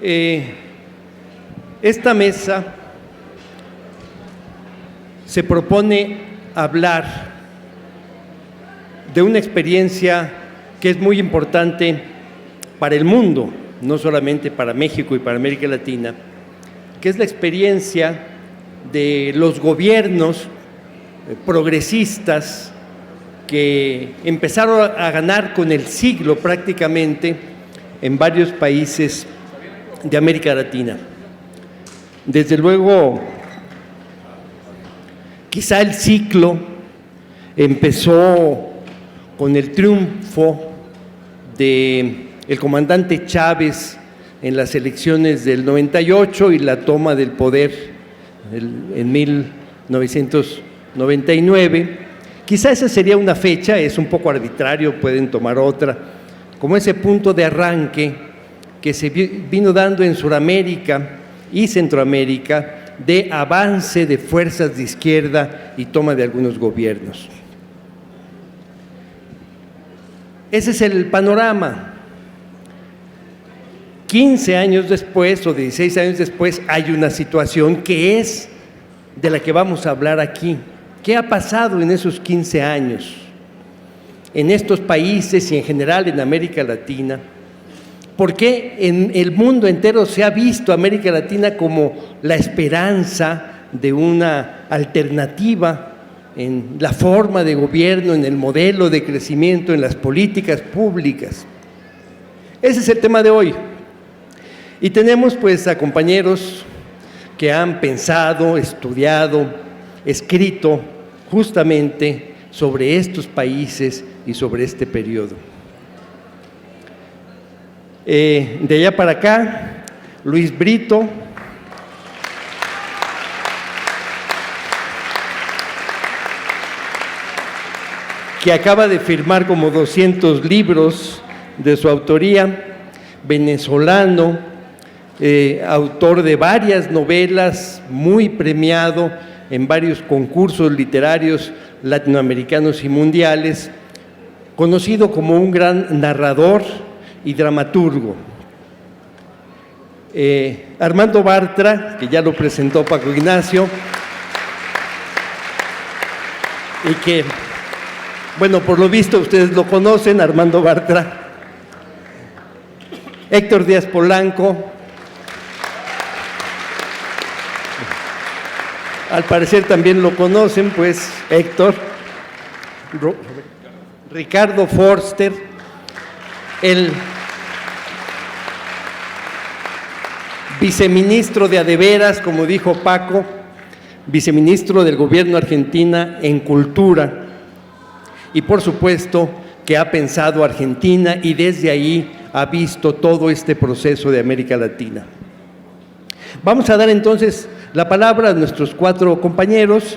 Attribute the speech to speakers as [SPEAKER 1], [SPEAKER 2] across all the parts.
[SPEAKER 1] Esta mesa se propone hablar de una experiencia que es muy importante para el mundo, no solamente para México y para América Latina, que es la experiencia de los gobiernos progresistas que empezaron a ganar con el siglo prácticamente en varios países de América Latina. Desde luego, quizá el ciclo empezó con el triunfo del comandante Chávez en las elecciones del 98 y la toma del poder en 1999. Quizá esa sería una fecha, es un poco arbitrario, pueden tomar otra, como ese punto de arranque que se vino dando en Sudamérica y Centroamérica de avance de fuerzas de izquierda y toma de algunos gobiernos. Ese es el panorama. 15 años después o 16 años después hay una situación que es de la que vamos a hablar aquí. ¿Qué ha pasado en esos 15 años? En estos países y en general en América Latina. ¿Por qué en el mundo entero se ha visto a América Latina como la esperanza de una alternativa en la forma de gobierno, en el modelo de crecimiento, en las políticas públicas? Ese es el tema de hoy. Y tenemos pues a compañeros que han pensado, estudiado, escrito justamente sobre estos países y sobre este periodo. De allá para acá, Luis Brito, que acaba de firmar como 200 libros de su autoría, venezolano, autor de varias novelas, muy premiado en varios concursos literarios latinoamericanos y mundiales, conocido como un gran narrador y dramaturgo. Armando Bartra, que ya lo presentó Paco Ignacio, y que, bueno, por lo visto ustedes lo conocen, Armando Bartra. Héctor Díaz Polanco, al parecer también lo conocen, pues Héctor. Ricardo Forster, el viceministro de adeveras, como dijo Paco, viceministro del gobierno Argentina en cultura, y por supuesto que ha pensado Argentina y desde ahí ha visto todo este proceso de América Latina. Vamos a dar entonces la palabra a nuestros 4 compañeros,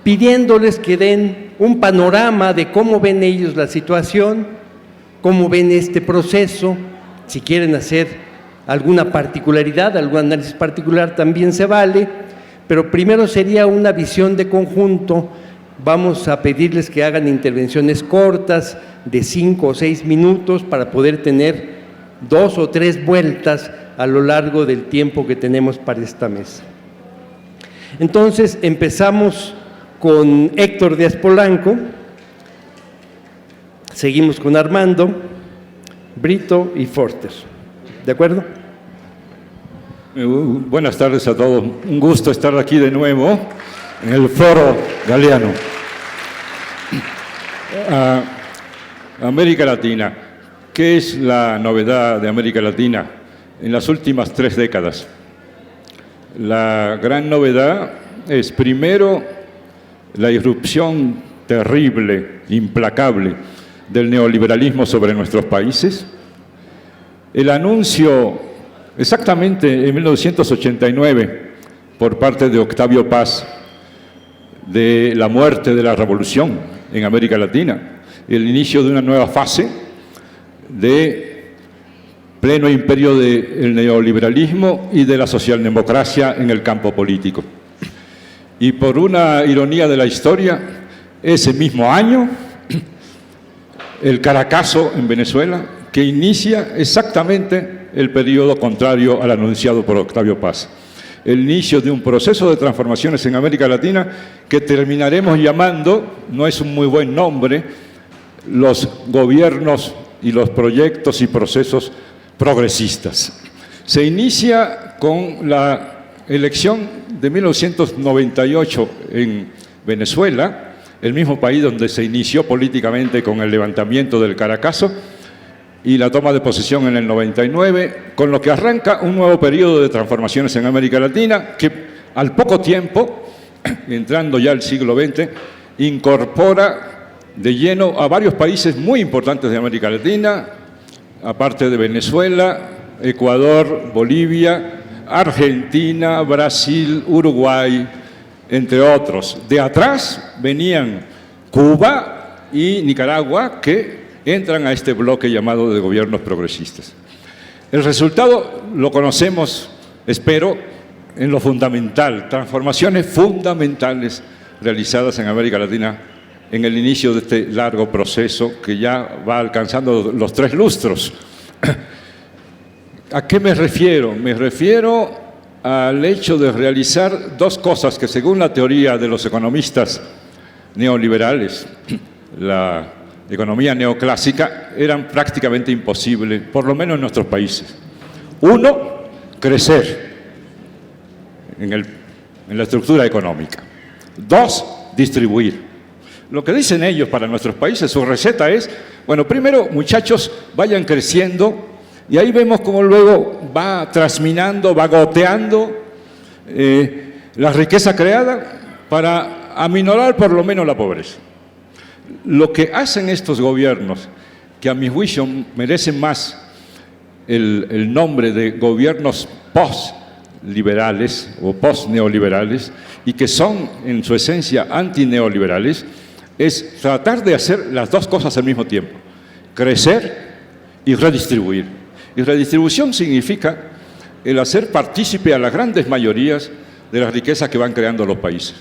[SPEAKER 1] pidiéndoles que den un panorama de cómo ven ellos la situación, cómo ven este proceso, si quieren hacer alguna particularidad, algún análisis particular también se vale, pero primero sería una visión de conjunto. Vamos a pedirles que hagan intervenciones cortas de 5 o 6 minutos para poder tener 2 o 3 vueltas a lo largo del tiempo que tenemos para esta mesa. Entonces, empezamos con Héctor Díaz Polanco, seguimos con Armando, Brito y Forster. ¿De acuerdo?
[SPEAKER 2] Buenas tardes a todos. Un gusto estar aquí de nuevo en el Foro Galeano. América Latina. ¿Qué es la novedad de América Latina en las últimas 3 décadas? La gran novedad es, primero, la irrupción terrible, implacable del neoliberalismo sobre nuestros países, el anuncio exactamente en 1989 por parte de Octavio Paz de la muerte de la revolución en América Latina, el inicio de una nueva fase de pleno imperio del neoliberalismo y de la socialdemocracia en el campo político. Y por una ironía de la historia, ese mismo año, el Caracazo en Venezuela, que inicia exactamente el periodo contrario al anunciado por Octavio Paz. El inicio de un proceso de transformaciones en América Latina que terminaremos llamando, no es un muy buen nombre, los gobiernos y los proyectos y procesos progresistas. Se inicia con la elección de 1998 en Venezuela, el mismo país donde se inició políticamente con el levantamiento del Caracazo, y la toma de posesión en el 99, con lo que arranca un nuevo periodo de transformaciones en América Latina que al poco tiempo, entrando ya al siglo XX, incorpora de lleno a varios países muy importantes de América Latina, aparte de Venezuela, Ecuador, Bolivia, Argentina, Brasil, Uruguay, entre otros. De atrás venían Cuba y Nicaragua, que entran a este bloque llamado de gobiernos progresistas. El resultado lo conocemos, espero, en lo fundamental, transformaciones fundamentales realizadas en América Latina en el inicio de este largo proceso que ya va alcanzando los 3 lustros. ¿A qué me refiero? Me refiero al hecho de realizar 2 cosas que, según la teoría de los economistas neoliberales, la economía neoclásica, eran prácticamente imposibles, por lo menos en nuestros países. 1, crecer en la estructura económica. 2, distribuir. Lo que dicen ellos para nuestros países, su receta es, bueno, primero, muchachos, vayan creciendo, y ahí vemos cómo luego va trasminando, va goteando la riqueza creada para aminorar por lo menos la pobreza. Lo que hacen estos gobiernos, que a mi juicio merecen más el nombre de gobiernos post-liberales o post-neoliberales, y que son en su esencia antineoliberales, es tratar de hacer las 2 cosas al mismo tiempo: crecer y redistribuir. Y redistribución significa el hacer partícipe a las grandes mayorías de las riquezas que van creando los países.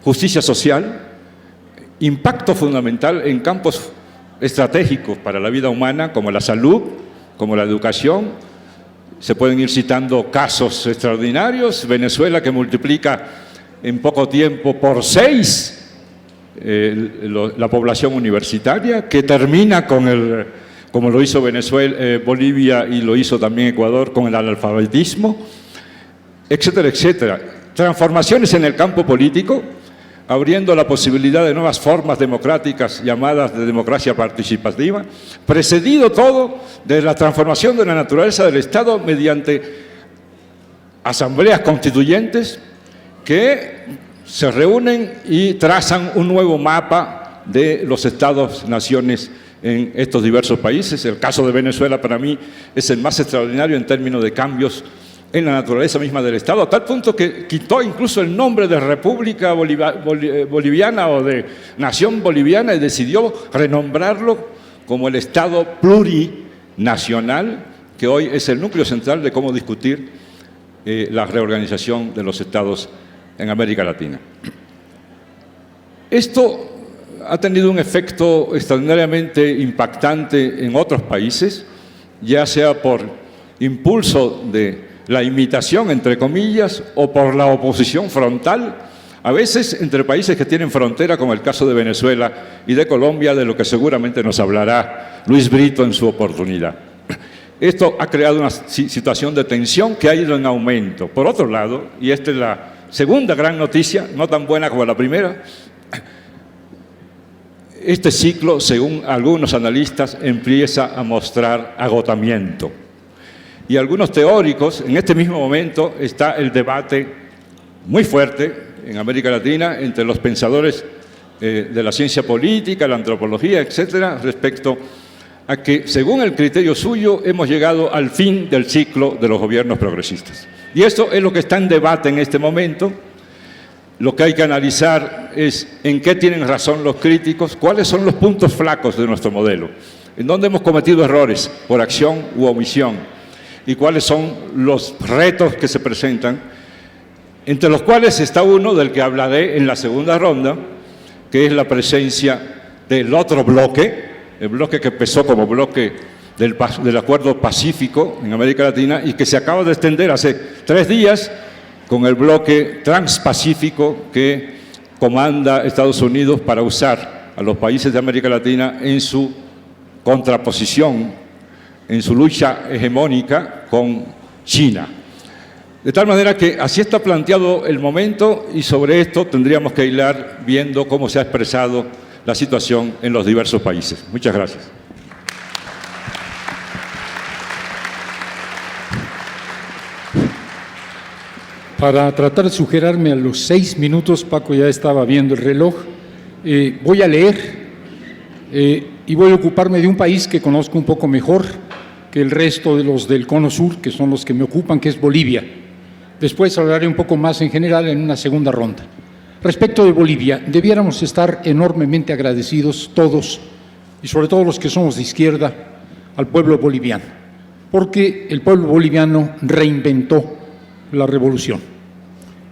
[SPEAKER 2] Justicia social, impacto fundamental en campos estratégicos para la vida humana, como la salud, como la educación. Se pueden ir citando casos extraordinarios. Venezuela, que multiplica en poco tiempo por 6 la población universitaria, que termina con como lo hizo Venezuela, Bolivia, y lo hizo también Ecuador, con el analfabetismo, etcétera, etcétera. Transformaciones en el campo político, abriendo la posibilidad de nuevas formas democráticas llamadas de democracia participativa, precedido todo de la transformación de la naturaleza del Estado mediante asambleas constituyentes que se reúnen y trazan un nuevo mapa de los estados-naciones en estos diversos países. El caso de Venezuela para mí es el más extraordinario en términos de cambios en la naturaleza misma del Estado, a tal punto que quitó incluso el nombre de República Boliviana o de Nación Boliviana y decidió renombrarlo como el Estado plurinacional, que hoy es el núcleo central de cómo discutir la reorganización de los estados en América Latina. Esto ha tenido un efecto extraordinariamente impactante en otros países, ya sea por impulso de la imitación, entre comillas, o por la oposición frontal, a veces entre países que tienen frontera, como el caso de Venezuela y de Colombia, de lo que seguramente nos hablará Luis Brito en su oportunidad. Esto ha creado una situación de tensión que ha ido en aumento. Por otro lado, y esta es la segunda gran noticia, no tan buena como la primera, este ciclo, según algunos analistas, empieza a mostrar agotamiento. Y algunos teóricos, en este mismo momento está el debate muy fuerte en América Latina entre los pensadores de la ciencia política, la antropología, etcétera, respecto a que, según el criterio suyo, hemos llegado al fin del ciclo de los gobiernos progresistas. Y esto es lo que está en debate en este momento. Lo que hay que analizar es en qué tienen razón los críticos, cuáles son los puntos flacos de nuestro modelo, en dónde hemos cometido errores por acción u omisión, y cuáles son los retos que se presentan, entre los cuales está uno del que hablaré en la segunda ronda, que es la presencia del otro bloque, el bloque que empezó como bloque del Acuerdo Pacífico en América Latina y que se acaba de extender hace 3 días con el bloque transpacífico que comanda Estados Unidos para usar a los países de América Latina en su contraposición, en su lucha hegemónica con China. De tal manera que así está planteado el momento y sobre esto tendríamos que hilar viendo cómo se ha expresado la situación en los diversos países. Muchas gracias.
[SPEAKER 3] Para tratar de sugerarme a los 6 minutos, Paco ya estaba viendo el reloj, voy a leer y voy a ocuparme de un país que conozco un poco mejor que el resto de los del Cono Sur, que son los que me ocupan, que es Bolivia. Después hablaré un poco más en general en una segunda ronda. Respecto de Bolivia, debiéramos estar enormemente agradecidos todos, y sobre todo los que somos de izquierda, al pueblo boliviano, porque el pueblo boliviano reinventó la revolución.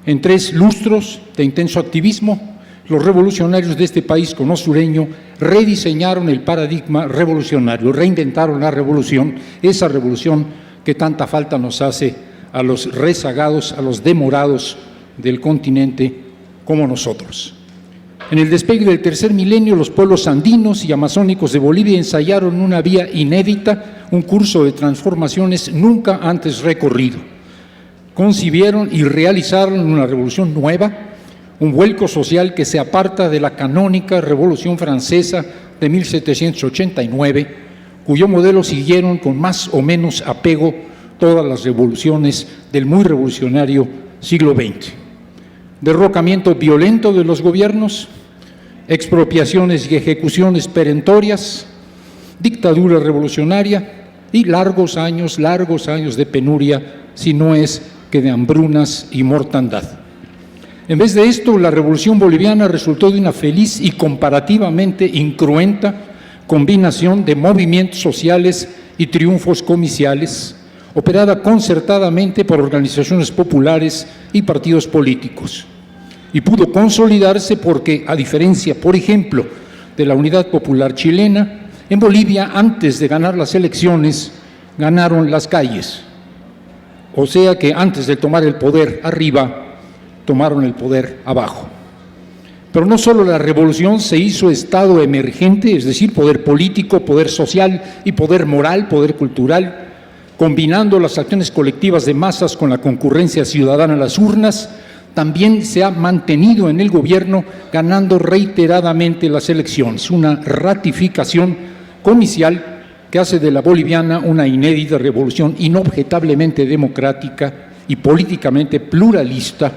[SPEAKER 3] En 3 lustros de intenso activismo, los revolucionarios de este país conosureño rediseñaron el paradigma revolucionario, reinventaron la revolución, esa revolución que tanta falta nos hace a los rezagados, a los demorados del continente como nosotros. En el despegue del tercer milenio, los pueblos andinos y amazónicos de Bolivia ensayaron una vía inédita, un curso de transformaciones nunca antes recorrido. Concibieron y realizaron una revolución nueva, un vuelco social que se aparta de la canónica Revolución Francesa de 1789, cuyo modelo siguieron con más o menos apego todas las revoluciones del muy revolucionario siglo XX. Derrocamiento violento de los gobiernos, expropiaciones y ejecuciones perentorias, dictadura revolucionaria y largos años de penuria, si no es que de hambrunas y mortandad. En vez de esto, la revolución boliviana resultó de una feliz y comparativamente incruenta combinación de movimientos sociales y triunfos comiciales, operada concertadamente por organizaciones populares y partidos políticos. Y pudo consolidarse porque, a diferencia, por ejemplo, de la Unidad Popular chilena, en Bolivia, antes de ganar las elecciones, ganaron las calles. O sea que antes de tomar el poder arriba, tomaron el poder abajo. Pero no solo la revolución se hizo estado emergente, es decir, poder político, poder social y poder moral, poder cultural, combinando las acciones colectivas de masas con la concurrencia ciudadana en las urnas, también se ha mantenido en el gobierno ganando reiteradamente las elecciones, una ratificación comicial que hace de la boliviana una inédita revolución inobjetablemente democrática y políticamente pluralista,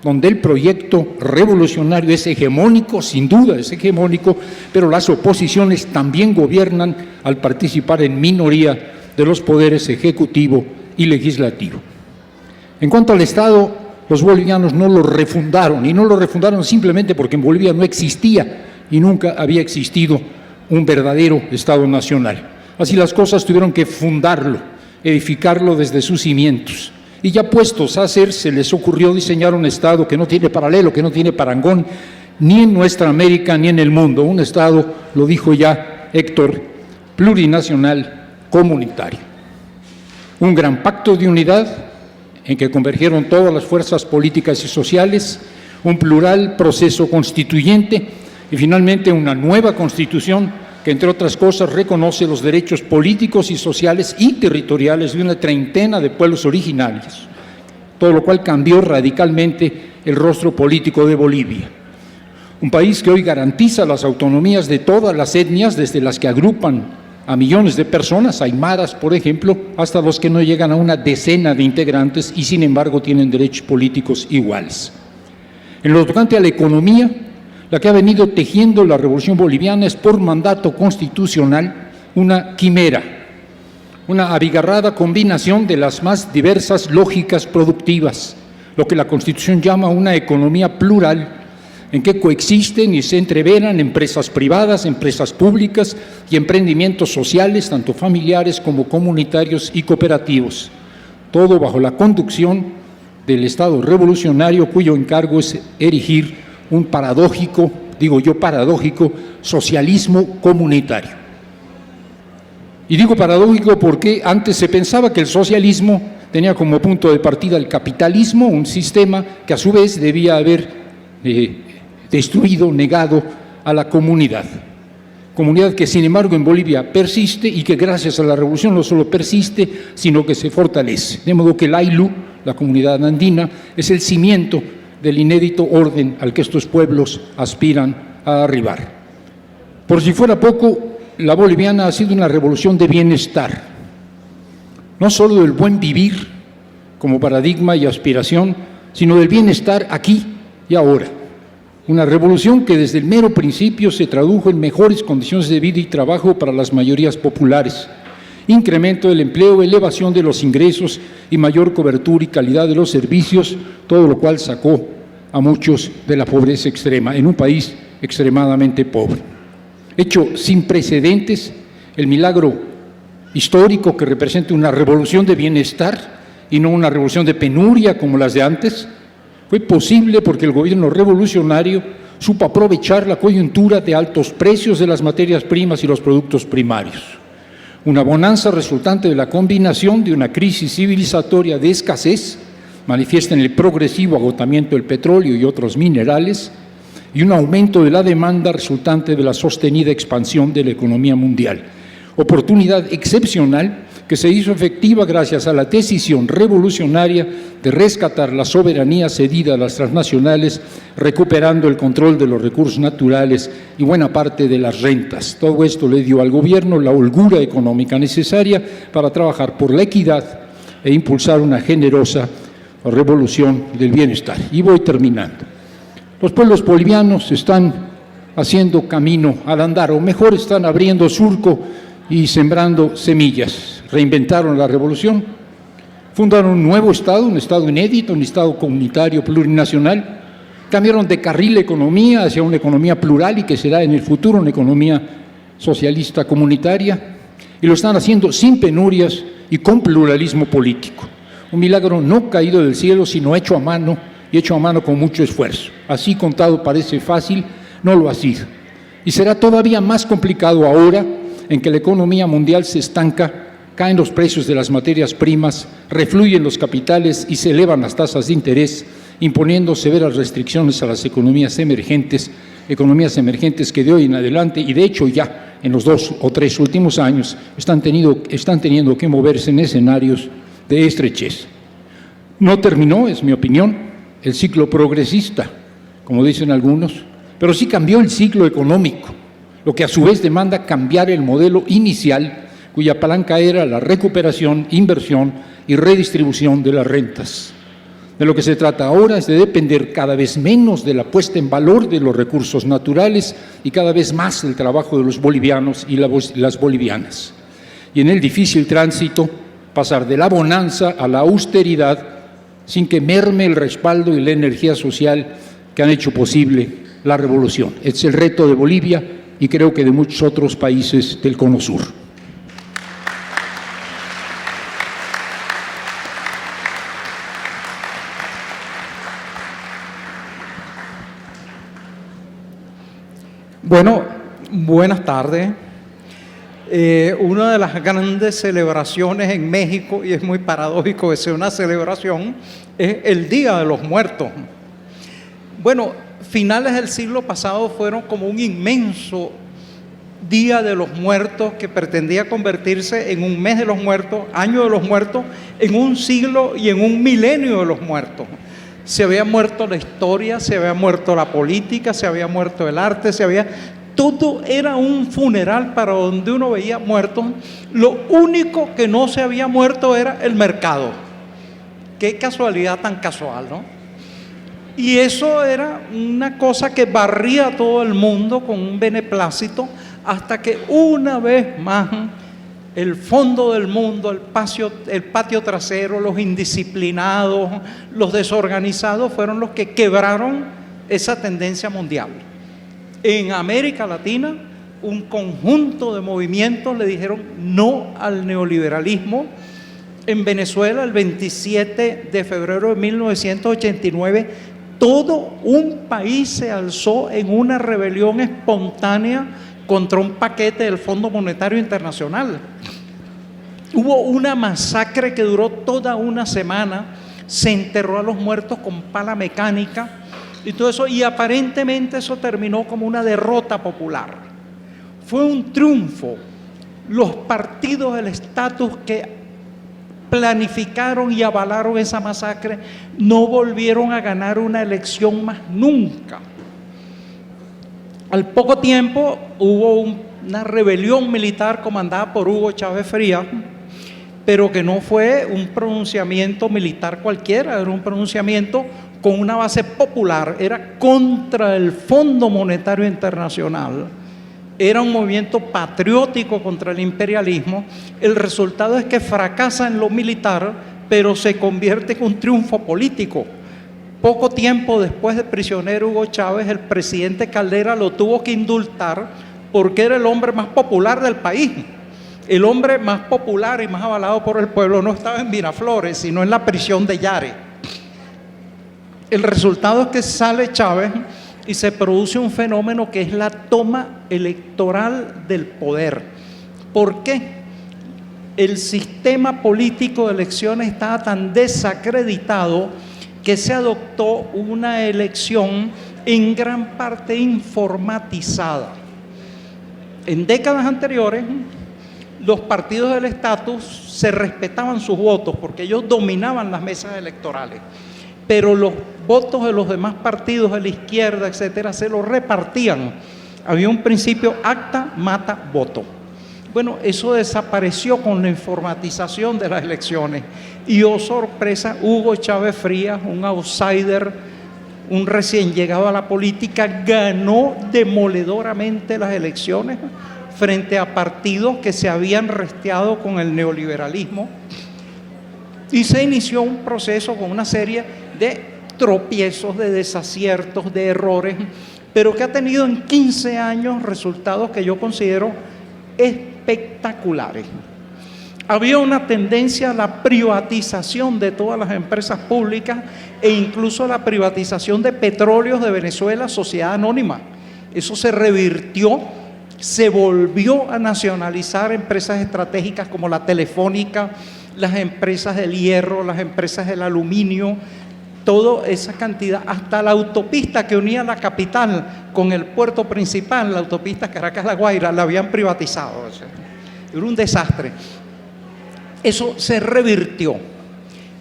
[SPEAKER 3] donde el proyecto revolucionario es hegemónico, sin duda es hegemónico, pero las oposiciones también gobiernan al participar en minoría de los poderes ejecutivo y legislativo. En cuanto al Estado, los bolivianos no lo refundaron, y no lo refundaron simplemente porque en Bolivia no existía y nunca había existido un verdadero Estado nacional. Así las cosas tuvieron que fundarlo, edificarlo desde sus cimientos. Y ya puestos a hacer, se les ocurrió diseñar un Estado que no tiene paralelo, que no tiene parangón, ni en nuestra América ni en el mundo. Un Estado, lo dijo ya Héctor, plurinacional, comunitario. Un gran pacto de unidad en que convergieron todas las fuerzas políticas y sociales, un plural proceso constituyente y finalmente una nueva constitución que, entre otras cosas, reconoce los derechos políticos y sociales y territoriales de una treintena de pueblos originarios, todo lo cual cambió radicalmente el rostro político de Bolivia. Un país que hoy garantiza las autonomías de todas las etnias, desde las que agrupan a millones de personas, aymaras, por ejemplo, hasta los que no llegan a una decena de integrantes y, sin embargo, tienen derechos políticos iguales. En lo tocante a la economía, la que ha venido tejiendo la revolución boliviana es, por mandato constitucional, una quimera, una abigarrada combinación de las más diversas lógicas productivas, lo que la Constitución llama una economía plural, en que coexisten y se entreveran empresas privadas, empresas públicas y emprendimientos sociales, tanto familiares como comunitarios y cooperativos, todo bajo la conducción del Estado revolucionario, cuyo encargo es erigir un paradójico, digo yo paradójico, socialismo comunitario. Y digo paradójico porque antes se pensaba que el socialismo tenía como punto de partida el capitalismo, un sistema que a su vez debía haber destruido, negado a la comunidad. Comunidad que sin embargo en Bolivia persiste y que gracias a la revolución no solo persiste, sino que se fortalece. De modo que el AILU, la comunidad andina, es el cimiento del inédito orden al que estos pueblos aspiran a arribar. Por si fuera poco, la boliviana ha sido una revolución de bienestar, no solo del buen vivir como paradigma y aspiración, sino del bienestar aquí y ahora. Una revolución que desde el mero principio se tradujo en mejores condiciones de vida y trabajo para las mayorías populares, incremento del empleo, elevación de los ingresos y mayor cobertura y calidad de los servicios, todo lo cual sacó a muchos de la pobreza extrema en un país extremadamente pobre. Hecho sin precedentes, el milagro histórico que representa una revolución de bienestar y no una revolución de penuria como las de antes, fue posible porque el gobierno revolucionario supo aprovechar la coyuntura de altos precios de las materias primas y los productos primarios. Una bonanza resultante de la combinación de una crisis civilizatoria de escasez, manifiesta en el progresivo agotamiento del petróleo y otros minerales, y un aumento de la demanda resultante de la sostenida expansión de la economía mundial. Oportunidad excepcional que se hizo efectiva gracias a la decisión revolucionaria de rescatar la soberanía cedida a las transnacionales, recuperando el control de los recursos naturales y buena parte de las rentas. Todo esto le dio al gobierno la holgura económica necesaria para trabajar por la equidad e impulsar una generosa revolución del bienestar. Y voy terminando. Los pueblos bolivianos están haciendo camino al andar, o mejor, están abriendo surco y sembrando semillas. Reinventaron la revolución, fundaron un nuevo Estado, un Estado inédito, un Estado comunitario plurinacional, cambiaron de carril la economía hacia una economía plural y que será en el futuro una economía socialista comunitaria, y lo están haciendo sin penurias y con pluralismo político. Un milagro no caído del cielo, sino hecho a mano, y hecho a mano con mucho esfuerzo. Así contado parece fácil, no lo ha sido. Y será todavía más complicado ahora en que la economía mundial se estanca, caen los precios de las materias primas, refluyen los capitales y se elevan las tasas de interés, imponiendo severas restricciones a las economías emergentes que de hoy en adelante, y de hecho ya en los 2 o 3 últimos años, están teniendo que moverse en escenarios de estrechez. No terminó, es mi opinión, el ciclo progresista, como dicen algunos, pero sí cambió el ciclo económico, lo que a su vez demanda cambiar el modelo inicial, cuya palanca era la recuperación, inversión y redistribución de las rentas. De lo que se trata ahora es de depender cada vez menos de la puesta en valor de los recursos naturales y cada vez más del trabajo de los bolivianos y las bolivianas. Y en el difícil tránsito, pasar de la bonanza a la austeridad, sin que merme el respaldo y la energía social que han hecho posible la revolución. Es el reto de Bolivia y creo que de muchos otros países del Cono Sur.
[SPEAKER 4] Bueno, buenas tardes. Una de las grandes celebraciones en México, y es muy paradójico que sea una celebración, es el Día de los Muertos. Bueno, finales del siglo pasado fueron como un inmenso Día de los Muertos que pretendía convertirse en un mes de los muertos, año de los muertos, en un siglo y en un milenio de los muertos. Se había muerto la historia, se había muerto la política, se había muerto el arte, todo era un funeral para donde uno veía muertos. Lo único que no se había muerto era el mercado. Qué casualidad tan casual, ¿no? Y eso era una cosa que barría a todo el mundo con un beneplácito, hasta que una vez más el fondo del mundo, el patio trasero, los indisciplinados, los desorganizados fueron los que quebraron esa tendencia mundial. En América Latina, un conjunto de movimientos le dijeron no al neoliberalismo. En Venezuela, el 27 de febrero de 1989, todo un país se alzó en una rebelión espontánea contra un paquete del Fondo Monetario Internacional. Hubo una masacre que duró toda una semana, se enterró a los muertos con pala mecánica y todo eso, y aparentemente eso terminó como una derrota popular. Fue un triunfo. Los partidos del estatus que planificaron y avalaron esa masacre no volvieron a ganar una elección más nunca. Al poco tiempo hubo una rebelión militar comandada por Hugo Chávez Frías, pero que no fue un pronunciamiento militar cualquiera, era un pronunciamiento con una base popular, era contra el Fondo Monetario Internacional, era un movimiento patriótico contra el imperialismo. El resultado es que fracasa en lo militar, pero se convierte en un triunfo político. Poco tiempo después de prisionero Hugo Chávez, el presidente Caldera lo tuvo que indultar porque era el hombre más popular del país. El hombre más popular y más avalado por el pueblo no estaba en Miraflores, sino en la prisión de Yare. El resultado es que sale Chávez y se produce un fenómeno que es la toma electoral del poder. ¿Por qué? El sistema político de elecciones estaba tan desacreditado que se adoptó una elección en gran parte informatizada. En décadas anteriores, los partidos del estatus se respetaban sus votos porque ellos dominaban las mesas electorales, pero los votos de los demás partidos de la izquierda, etcétera, se los repartían. Había un principio acta, mata, voto. Bueno, eso desapareció con la informatización de las elecciones y, oh sorpresa, Hugo Chávez Frías, un outsider, un recién llegado a la política, ganó demoledoramente las elecciones frente a partidos que se habían resteado con el neoliberalismo, y se inició un proceso con una serie de tropiezos, de desaciertos, de errores, pero que ha tenido en 15 años resultados que yo considero espectaculares. Había una tendencia a la privatización de todas las empresas públicas e incluso a la privatización de Petróleos de Venezuela, sociedad anónima. Eso se revirtió, se volvió a nacionalizar empresas estratégicas como la Telefónica, las empresas del hierro, las empresas del aluminio, toda esa cantidad, hasta la autopista que unía la capital con el puerto principal, la autopista Caracas-La Guaira, la habían privatizado. O sea, era un desastre. Eso se revirtió.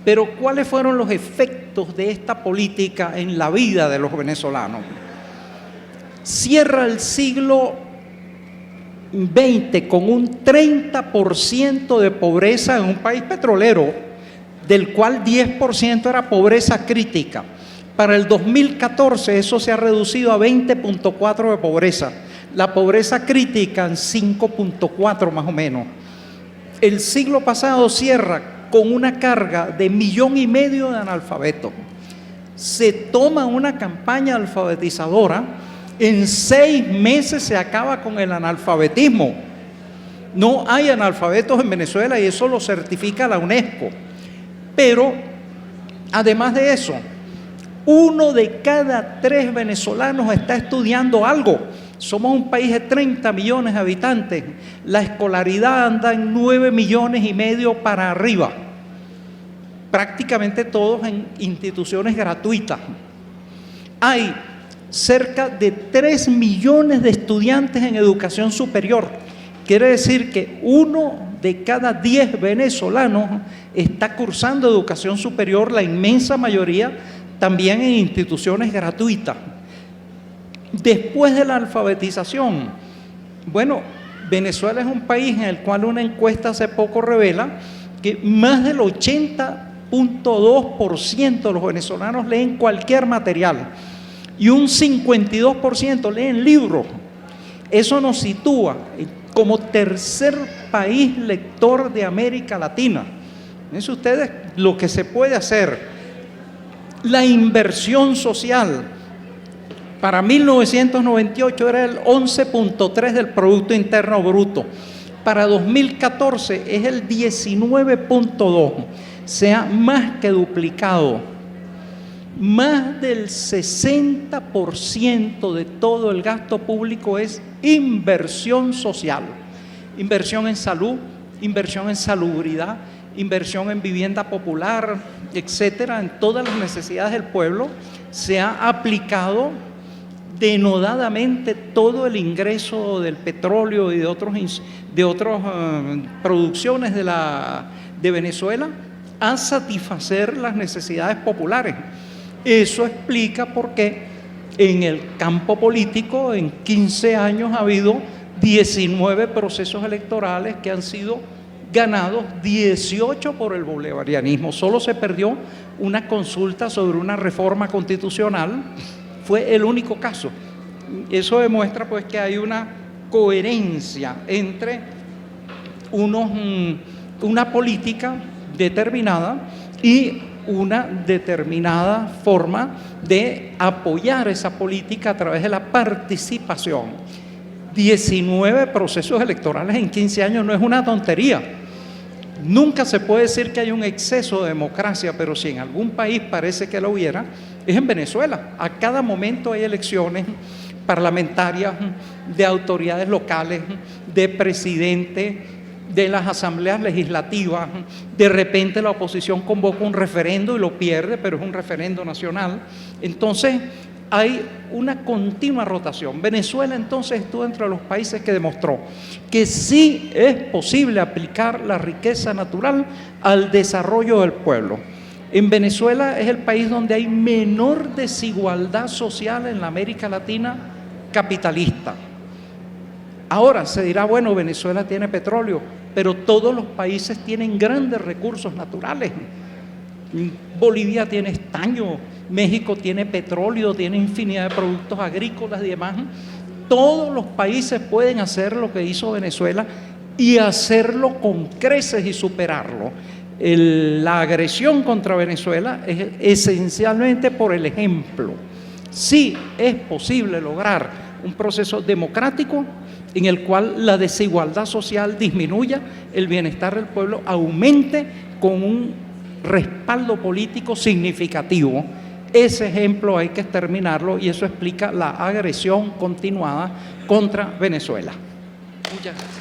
[SPEAKER 4] Pero ¿cuáles fueron los efectos de esta política en la vida de los venezolanos? Cierra el siglo XX con un 30% de pobreza en un país petrolero, del cual 10% era pobreza crítica. Para el 2014 eso se ha reducido a 20.4 de pobreza. La pobreza crítica en 5.4 más o menos. El siglo pasado cierra con una carga de 1,5 millones de analfabetos. Se toma una campaña alfabetizadora. En 6 meses se acaba con el analfabetismo. No hay analfabetos en Venezuela y eso lo certifica la UNESCO. Pero, además de eso, 1 de cada 3 venezolanos está estudiando algo. Somos un país de 30 millones de habitantes. La escolaridad anda en 9,5 millones para arriba. Prácticamente todos en instituciones gratuitas. Hay cerca de 3 millones de estudiantes en educación superior. Quiere decir que 1 de cada 10 venezolanos está cursando educación superior, la inmensa mayoría también en instituciones gratuitas. Después de la alfabetización, bueno, Venezuela es un país en el cual una encuesta hace poco revela que más del 80.2% de los venezolanos leen cualquier material y un 52% leen libros. Eso nos sitúa como tercer país lector de América Latina. Fíjense ustedes lo que se puede hacer. La inversión social para 1998 era el 11.3 del Producto Interno Bruto. Para 2014 es el 19.2. Se ha más que duplicado. Más del 60% de todo el gasto público es inversión social. Inversión en salud, inversión en salubridad, inversión en vivienda popular, etcétera, en todas las necesidades del pueblo. Se ha aplicado denodadamente todo el ingreso del petróleo y de otras producciones de Venezuela a satisfacer las necesidades populares. Eso explica por qué en el campo político en 15 años ha habido 19 procesos electorales que han sido ganados, 18 por el bolivarianismo. Solo se perdió una consulta sobre una reforma constitucional, fue el único caso. Eso demuestra pues que hay una coherencia entre una política determinada y una determinada forma de apoyar esa política a través de la participación. 19 procesos electorales en 15 años no es una tontería. Nunca se puede decir que hay un exceso de democracia, pero si en algún país parece que lo hubiera, es en Venezuela. A cada momento hay elecciones parlamentarias, de autoridades locales, de presidente, de las asambleas legislativas. De repente la oposición convoca un referendo y lo pierde, pero es un referendo nacional. Entonces hay una continua rotación. Venezuela entonces estuvo entre los países que demostró que sí es posible aplicar la riqueza natural al desarrollo del pueblo. En Venezuela es el país donde hay menor desigualdad social en la América Latina capitalista. Ahora se dirá, bueno, Venezuela tiene petróleo, pero todos los países tienen grandes recursos naturales. Bolivia tiene estaño, México tiene petróleo, tiene infinidad de productos agrícolas y demás. Todos los países pueden hacer lo que hizo Venezuela y hacerlo con creces y superarlo. La agresión contra Venezuela es esencialmente por el ejemplo. Sí es posible lograr un proceso democrático en el cual la desigualdad social disminuya, el bienestar del pueblo aumente con un respaldo político significativo. Ese ejemplo hay que exterminarlo y eso explica la agresión continuada contra Venezuela. Muchas gracias.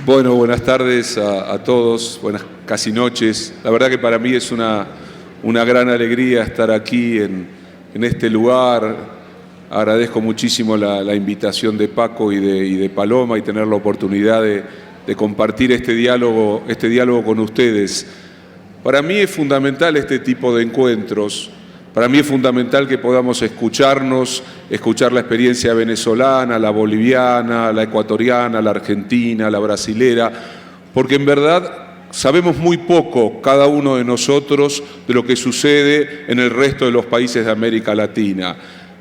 [SPEAKER 5] Bueno, buenas tardes a todos, buenas casi noches. La verdad que para mí es una gran alegría estar aquí en este lugar. Agradezco muchísimo la invitación de Paco y de Paloma y tener la oportunidad de compartir este diálogo con ustedes. Para mí es fundamental este tipo de encuentros. Para mí es fundamental que podamos escucharnos, escuchar la experiencia venezolana, la boliviana, la ecuatoriana, la argentina, la brasilera, porque en verdad sabemos muy poco cada uno de nosotros de lo que sucede en el resto de los países de América Latina.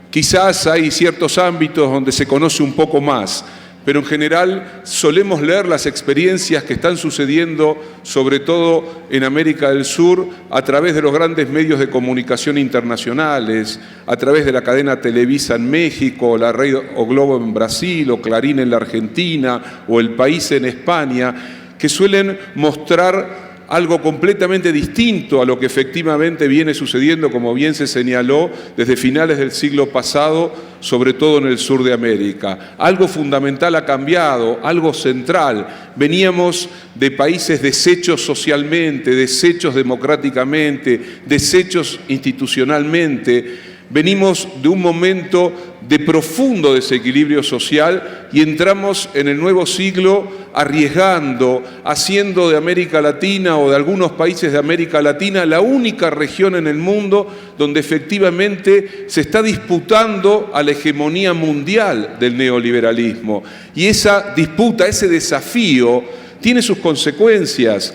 [SPEAKER 5] Quizás hay ciertos ámbitos donde se conoce un poco más, pero en general solemos leer las experiencias que están sucediendo, sobre todo en América del Sur, a través de los grandes medios de comunicación internacionales, a través de la cadena Televisa en México, la Red o Globo en Brasil, o Clarín en la Argentina, o El País en España, que suelen mostrar algo completamente distinto a lo que efectivamente viene sucediendo, como bien se señaló, desde finales del siglo pasado, sobre todo en el sur de América. Algo fundamental ha cambiado, algo central. Veníamos de países deshechos socialmente, deshechos democráticamente, deshechos institucionalmente. Venimos de un momento de profundo desequilibrio social y entramos en el nuevo siglo arriesgando, haciendo de América Latina o de algunos países de América Latina la única región en el mundo donde efectivamente se está disputando a la hegemonía mundial del neoliberalismo. Y esa disputa, ese desafío, tiene sus consecuencias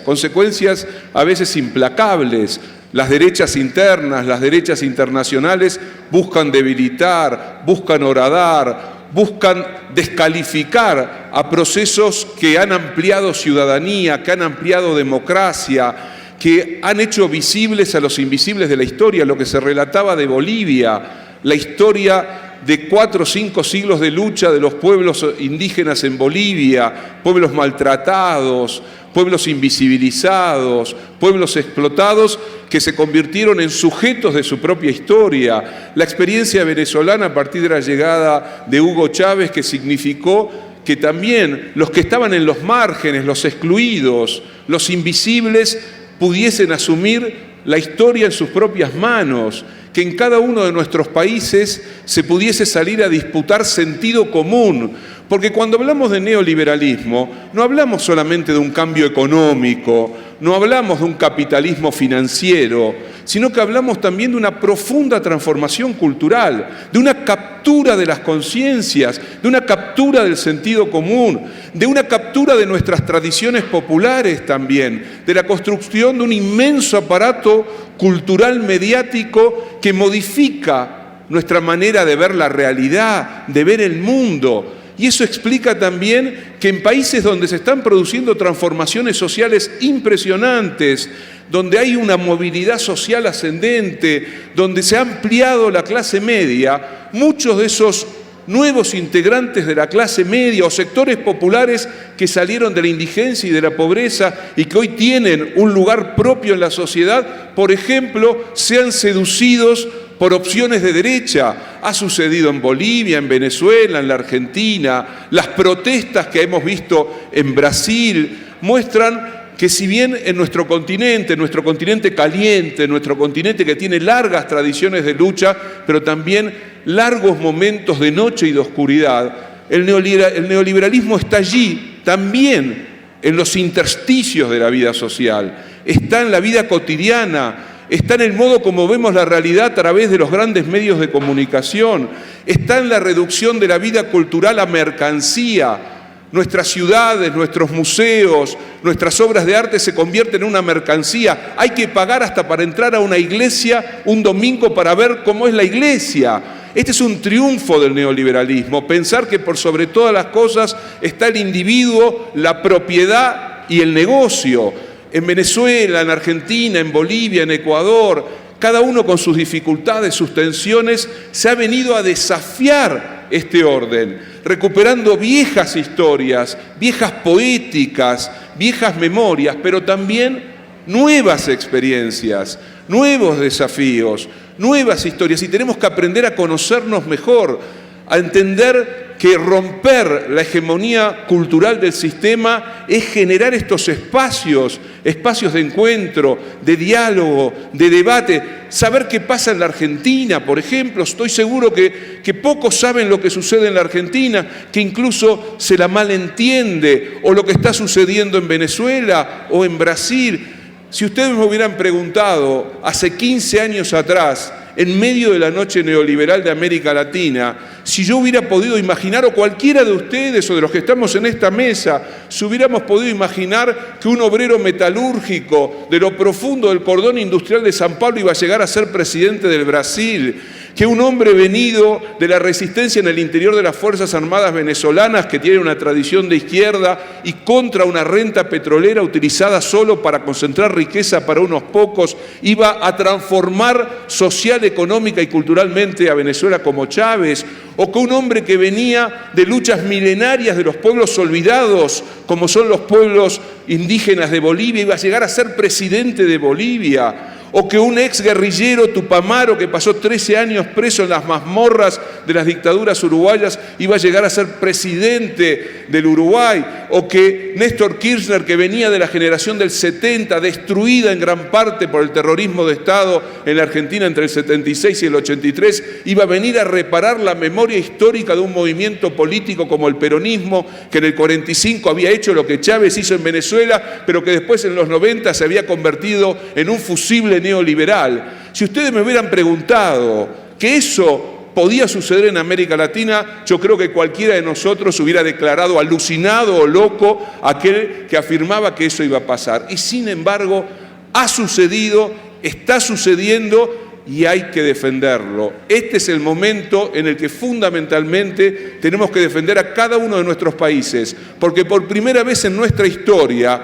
[SPEAKER 5] a veces implacables. Las derechas internas, las derechas internacionales buscan debilitar, buscan horadar, buscan descalificar a procesos que han ampliado ciudadanía, que han ampliado democracia, que han hecho visibles a los invisibles de la historia, lo que se relataba de Bolivia, la historia de 4 o 5 siglos de lucha de los pueblos indígenas en Bolivia, pueblos maltratados, pueblos invisibilizados, pueblos explotados que se convirtieron en sujetos de su propia historia. La experiencia venezolana a partir de la llegada de Hugo Chávez, que significó que también los que estaban en los márgenes, los excluidos, los invisibles, pudiesen asumir la historia en sus propias manos, que en cada uno de nuestros países se pudiese salir a disputar sentido común. Porque cuando hablamos de neoliberalismo, no hablamos solamente de un cambio económico, no hablamos de un capitalismo financiero, sino que hablamos también de una profunda transformación cultural, de una captura de las conciencias, de una captura del sentido común, de una captura de nuestras tradiciones populares también, de la construcción de un inmenso aparato cultural mediático que modifica nuestra manera de ver la realidad, de ver el mundo. Y eso explica también que en países donde se están produciendo transformaciones sociales impresionantes, donde hay una movilidad social ascendente, donde se ha ampliado la clase media, muchos de esos nuevos integrantes de la clase media o sectores populares que salieron de la indigencia y de la pobreza y que hoy tienen un lugar propio en la sociedad, por ejemplo, sean seducidos por opciones de derecha. Ha sucedido en Bolivia, en Venezuela, en la Argentina. Las protestas que hemos visto en Brasil muestran que si bien en nuestro continente caliente, nuestro continente que tiene largas tradiciones de lucha, pero también largos momentos de noche y de oscuridad, el neoliberalismo está allí también en los intersticios de la vida social, está en la vida cotidiana, está en el modo como vemos la realidad a través de los grandes medios de comunicación, está en la reducción de la vida cultural a mercancía. Nuestras ciudades, nuestros museos, nuestras obras de arte se convierten en una mercancía. Hay que pagar hasta para entrar a una iglesia un domingo para ver cómo es la iglesia. Este es un triunfo del neoliberalismo, pensar que por sobre todas las cosas está el individuo, la propiedad y el negocio. En Venezuela, en Argentina, en Bolivia, en Ecuador, cada uno con sus dificultades, sus tensiones, se ha venido a desafiar este orden, recuperando viejas historias, viejas poéticas, viejas memorias, pero también nuevas experiencias, nuevos desafíos, nuevas historias. Y tenemos que aprender a conocernos mejor, a entender que romper la hegemonía cultural del sistema es generar estos espacios de encuentro, de diálogo, de debate. Saber qué pasa en la Argentina, por ejemplo. Estoy seguro que pocos saben lo que sucede en la Argentina, que incluso se la malentiende, o lo que está sucediendo en Venezuela o en Brasil. Si ustedes me hubieran preguntado hace 15 años atrás, en medio de la noche neoliberal de América Latina, si yo hubiera podido imaginar, o cualquiera de ustedes o de los que estamos en esta mesa, si hubiéramos podido imaginar que un obrero metalúrgico de lo profundo del cordón industrial de San Pablo iba a llegar a ser presidente del Brasil, que un hombre venido de la resistencia en el interior de las Fuerzas Armadas venezolanas, que tiene una tradición de izquierda y contra una renta petrolera utilizada solo para concentrar riqueza para unos pocos, iba a transformar social, económica y culturalmente a Venezuela como Chávez, o que un hombre que venía de luchas milenarias de los pueblos olvidados, como son los pueblos indígenas de Bolivia, iba a llegar a ser presidente de Bolivia, o que un ex guerrillero tupamaro que pasó 13 años preso en las mazmorras de las dictaduras uruguayas iba a llegar a ser presidente del Uruguay, o que Néstor Kirchner, que venía de la generación del 70, destruida en gran parte por el terrorismo de Estado en la Argentina entre el 76 y el 83, iba a venir a reparar la memoria histórica de un movimiento político como el peronismo, que en el 45 había hecho lo que Chávez hizo en Venezuela, pero que después en los 90 se había convertido en un fusible neoliberal. Si ustedes me hubieran preguntado que eso podía suceder en América Latina, yo creo que cualquiera de nosotros hubiera declarado alucinado o loco aquel que afirmaba que eso iba a pasar. Y sin embargo, ha sucedido, está sucediendo y hay que defenderlo. Este es el momento en el que fundamentalmente tenemos que defender a cada uno de nuestros países, porque por primera vez en nuestra historia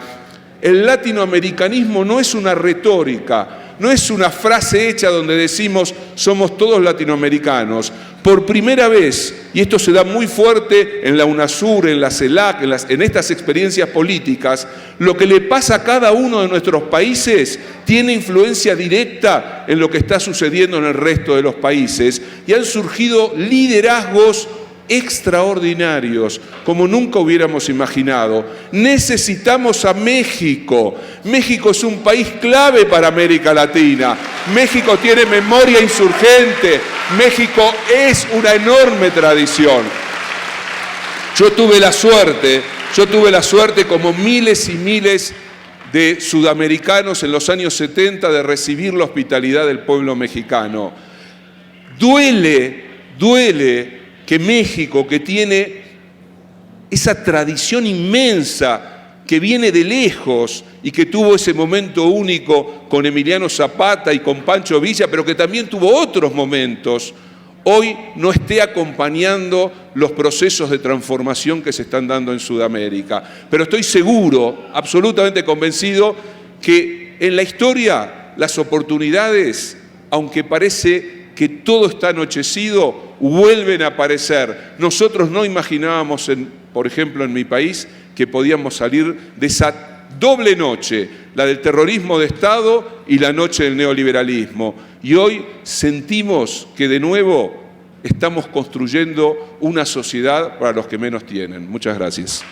[SPEAKER 5] el latinoamericanismo no es una retórica, no es una frase hecha donde decimos somos todos latinoamericanos. Por primera vez, y esto se da muy fuerte en la UNASUR, en la CELAC, en estas experiencias políticas, lo que le pasa a cada uno de nuestros países tiene influencia directa en lo que está sucediendo en el resto de los países, y han surgido liderazgos extraordinarios, como nunca hubiéramos imaginado. Necesitamos a México. México es un país clave para América Latina. México tiene memoria insurgente. México es una enorme tradición. Yo tuve la suerte, como miles y miles de sudamericanos en los años 70, de recibir la hospitalidad del pueblo mexicano. Duele que México, que tiene esa tradición inmensa, que viene de lejos y que tuvo ese momento único con Emiliano Zapata y con Pancho Villa, pero que también tuvo otros momentos, hoy no esté acompañando los procesos de transformación que se están dando en Sudamérica. Pero estoy seguro, absolutamente convencido, que en la historia las oportunidades, aunque parece que todo está anochecido, vuelven a aparecer. Nosotros no imaginábamos, por ejemplo, en mi país, que podíamos salir de esa doble noche, la del terrorismo de Estado y la noche del neoliberalismo. Y hoy sentimos que de nuevo estamos construyendo una sociedad para los que menos tienen. Muchas gracias.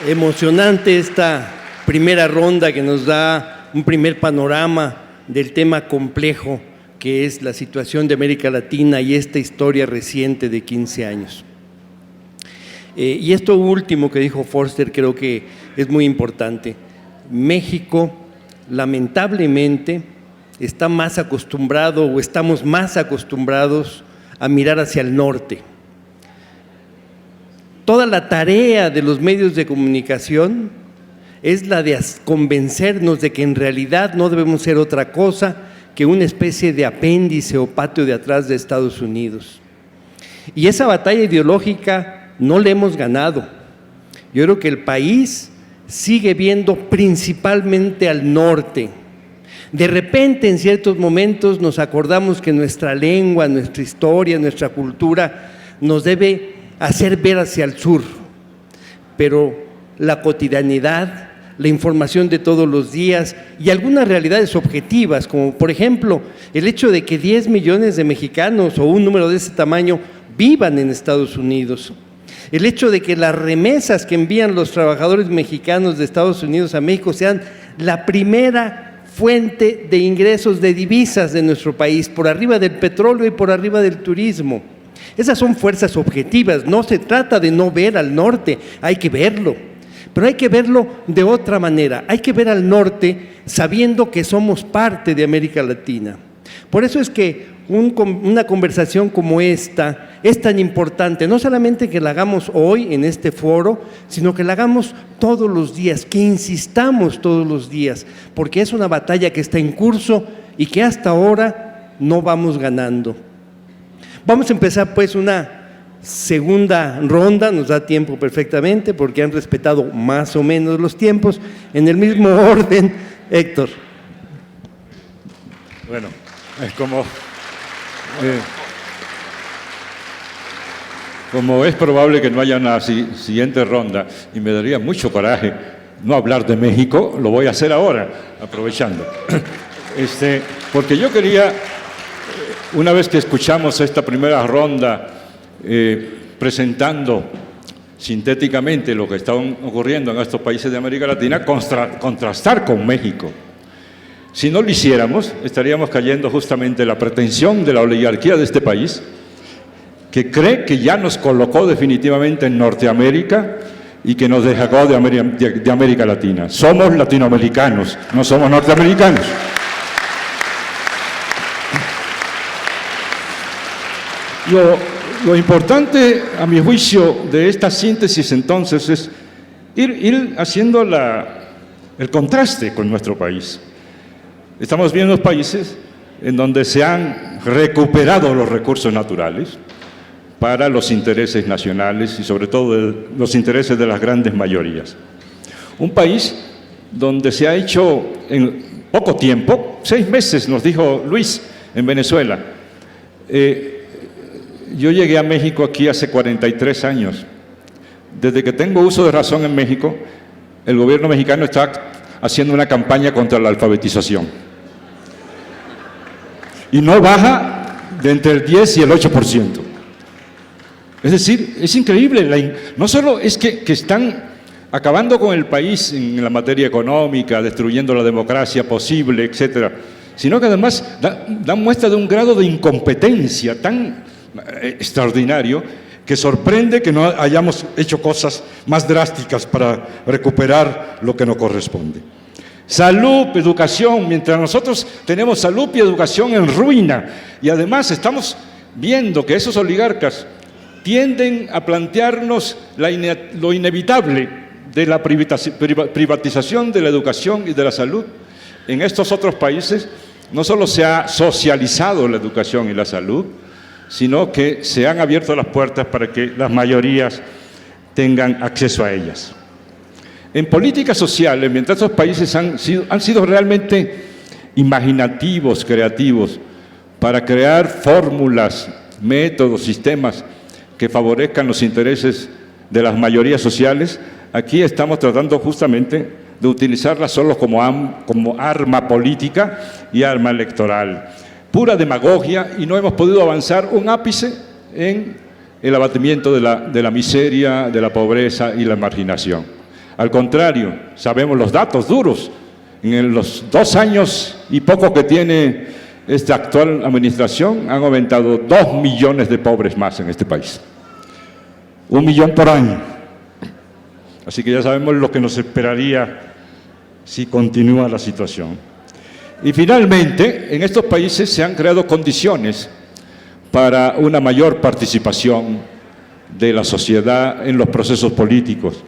[SPEAKER 1] Emocionante esta primera ronda que nos da un primer panorama del tema complejo que es la situación de América Latina y esta historia reciente de 15 años. Y esto último que dijo Forster creo que es muy importante. México, lamentablemente, está más acostumbrado o estamos más acostumbrados a mirar hacia el norte. Toda la tarea de los medios de comunicación es la de convencernos de que en realidad no debemos ser otra cosa que una especie de apéndice o patio de atrás de Estados Unidos. Y esa batalla ideológica no la hemos ganado. Yo creo que el país sigue viendo principalmente al norte. De repente, en ciertos momentos, nos acordamos que nuestra lengua, nuestra historia, nuestra cultura nos debe hacer ver hacia el sur, pero la cotidianidad, la información de todos los días y algunas realidades objetivas, como por ejemplo el hecho de que 10 millones de mexicanos o un número de ese tamaño vivan en Estados Unidos, el hecho de que las remesas que envían los trabajadores mexicanos de Estados Unidos a México sean la primera fuente de ingresos de divisas de nuestro país, por arriba del petróleo y por arriba del turismo. Esas son fuerzas objetivas, no se trata de no ver al norte, hay que verlo, pero hay que verlo de otra manera, hay que ver al norte sabiendo que somos parte de América Latina. Por eso es que una conversación como esta es tan importante, no solamente que la hagamos hoy en este foro, sino que la hagamos todos los días, que insistamos todos los días, porque es una batalla que está en curso y que hasta ahora no vamos ganando. Vamos a empezar pues una segunda ronda, nos da tiempo perfectamente porque han respetado más o menos los tiempos, en el mismo orden. Héctor.
[SPEAKER 2] Bueno, es como es probable que no haya una siguiente ronda y me daría mucho coraje no hablar de México, lo voy a hacer ahora, aprovechando. Porque yo quería, una vez que escuchamos esta primera ronda presentando sintéticamente lo que está ocurriendo en estos países de América Latina, contrastar con México. Si no lo hiciéramos, estaríamos cayendo justamente en la pretensión de la oligarquía de este país, que cree que ya nos colocó definitivamente en Norteamérica y que nos dejó de América Latina. Somos latinoamericanos, no somos norteamericanos. Lo importante, a mi juicio, de esta síntesis entonces es ir haciendo el contraste con nuestro país. Estamos viendo países en donde se han recuperado los recursos naturales, para los intereses nacionales y sobre todo los intereses de las grandes mayorías. Un país donde se ha hecho en poco tiempo, 6 meses nos dijo Luis, en Venezuela. Yo llegué a México aquí hace 43 años. Desde que tengo uso de razón en México, el gobierno mexicano está haciendo una campaña contra la alfabetización. Y no baja de entre el 10 y el 8%. Es decir, es increíble. No solo es que están acabando con el país en la materia económica, destruyendo la democracia posible, etcétera, sino que además dan muestra de un grado de incompetencia tan extraordinario que sorprende que no hayamos hecho cosas más drásticas para recuperar lo que nos corresponde. Salud, educación, mientras nosotros tenemos salud y educación en ruina, y además estamos viendo que esos oligarcas tienden a plantearnos lo inevitable de la privatización de la educación y de la salud. En estos otros países no solo se ha socializado la educación y la salud, sino que se han abierto las puertas para que las mayorías tengan acceso a ellas. En políticas sociales, mientras estos países han sido realmente imaginativos, creativos, para crear fórmulas, métodos, sistemas que favorezcan los intereses de las mayorías sociales, aquí estamos tratando justamente de utilizarlas solo como arma política y arma electoral. Pura demagogia, y no hemos podido avanzar un ápice en el abatimiento de la miseria, de la pobreza y la marginación. Al contrario, sabemos los datos duros. En los 2 años y poco que tiene esta actual administración, han aumentado 2 millones de pobres más en este país. 1 millón por año. Así que ya sabemos lo que nos esperaría si continúa la situación. Y finalmente, en estos países se han creado condiciones para una mayor participación de la sociedad en los procesos políticos.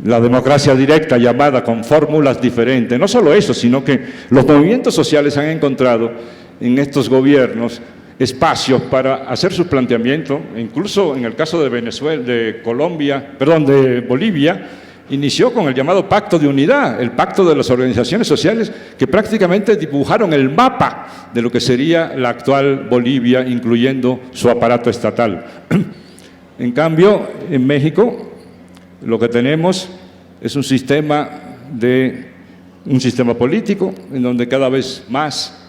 [SPEAKER 2] La democracia directa llamada con fórmulas diferentes. No solo eso, sino que los movimientos sociales han encontrado en estos gobiernos espacios para hacer sus planteamientos. Incluso en el caso de Venezuela, de Bolivia, inició con el llamado Pacto de Unidad, el pacto de las organizaciones sociales que prácticamente dibujaron el mapa de lo que sería la actual Bolivia, incluyendo su aparato estatal. En cambio, en México, lo que tenemos es un sistema político en donde cada vez más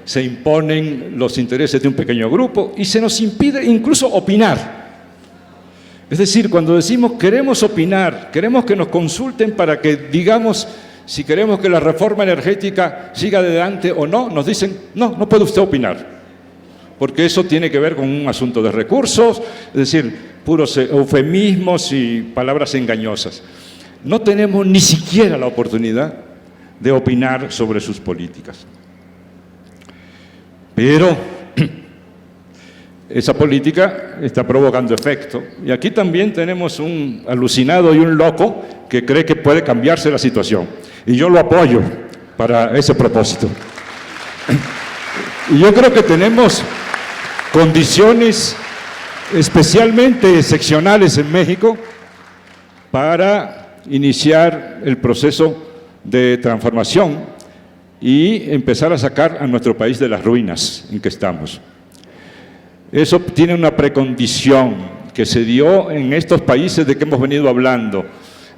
[SPEAKER 2] se imponen los intereses de un pequeño grupo y se nos impide incluso opinar. Es decir, cuando decimos queremos opinar, queremos que nos consulten para que digamos si queremos que la reforma energética siga adelante o no, nos dicen, no puede usted opinar, porque eso tiene que ver con un asunto de recursos, es decir, puros eufemismos y palabras engañosas. No tenemos ni siquiera la oportunidad de opinar sobre sus políticas. Pero esa política está provocando efecto. Y aquí también tenemos un alucinado y un loco que cree que puede cambiarse la situación. Y yo lo apoyo para ese propósito. Y yo creo que tenemos condiciones especialmente excepcionales en México para iniciar el proceso de transformación y empezar a sacar a nuestro país de las ruinas en que estamos. Eso tiene una precondición que se dio en estos países de que hemos venido hablando.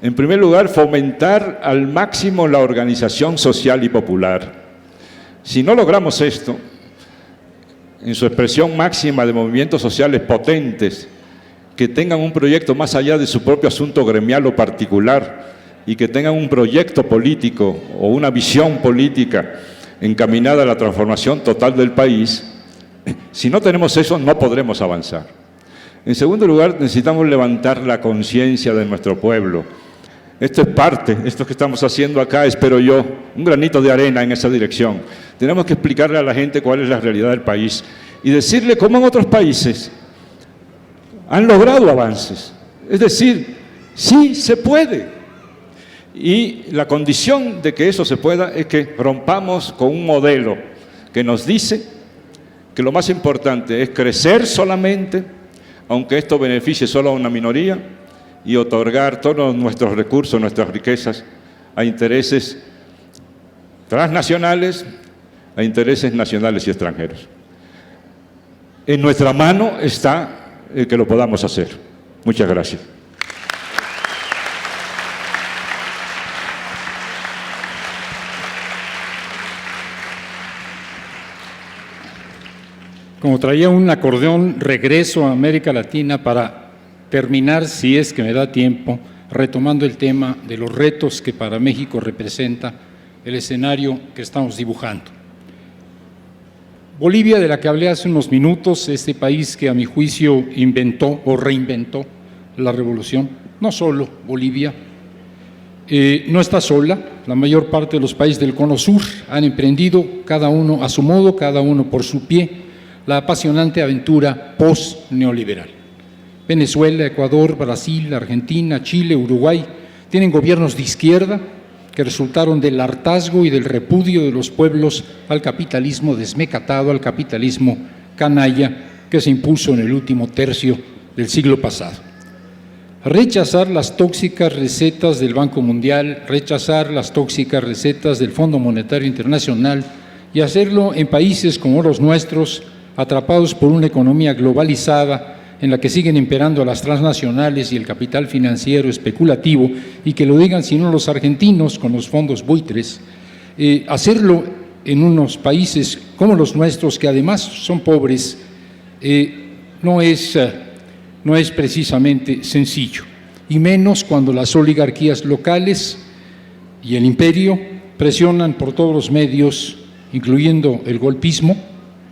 [SPEAKER 2] En primer lugar, fomentar al máximo la organización social y popular. Si no logramos esto, en su expresión máxima de movimientos sociales potentes, que tengan un proyecto más allá de su propio asunto gremial o particular y que tengan un proyecto político o una visión política encaminada a la transformación total del país, si no tenemos eso, no podremos avanzar. En segundo lugar, necesitamos levantar la conciencia de nuestro pueblo. Esto es parte, esto que estamos haciendo acá, espero yo, un granito de arena en esa dirección. Tenemos que explicarle a la gente cuál es la realidad del país y decirle cómo en otros países han logrado avances. Es decir, sí se puede. Y la condición de que eso se pueda es que rompamos con un modelo que nos dice que lo más importante es crecer solamente, aunque esto beneficie solo a una minoría, y otorgar todos nuestros recursos, nuestras riquezas, a intereses transnacionales, a intereses nacionales y extranjeros. En nuestra mano está el que lo podamos hacer. Muchas gracias.
[SPEAKER 3] Como traía un acordeón, regreso a América Latina para terminar, si es que me da tiempo, retomando el tema de los retos que para México representa el escenario que estamos dibujando. Bolivia, de la que hablé hace unos minutos, este país que a mi juicio inventó o reinventó la revolución, no solo Bolivia, no está sola. La mayor parte de los países del Cono Sur han emprendido, cada uno a su modo, cada uno por su pie, la apasionante aventura post-neoliberal. Venezuela, Ecuador, Brasil, Argentina, Chile, Uruguay tienen gobiernos de izquierda que resultaron del hartazgo y del repudio de los pueblos al capitalismo desmecatado, al capitalismo canalla que se impuso en el último tercio del siglo pasado. Rechazar las tóxicas recetas del Banco Mundial, rechazar las tóxicas recetas del Fondo Monetario Internacional y hacerlo en países como los nuestros, atrapados por una economía globalizada en la que siguen imperando las transnacionales y el capital financiero especulativo, y que lo digan si no los argentinos con los fondos buitres, hacerlo en unos países como los nuestros, que además son pobres, no es precisamente sencillo, y menos cuando las oligarquías locales y el imperio presionan por todos los medios, incluyendo el golpismo.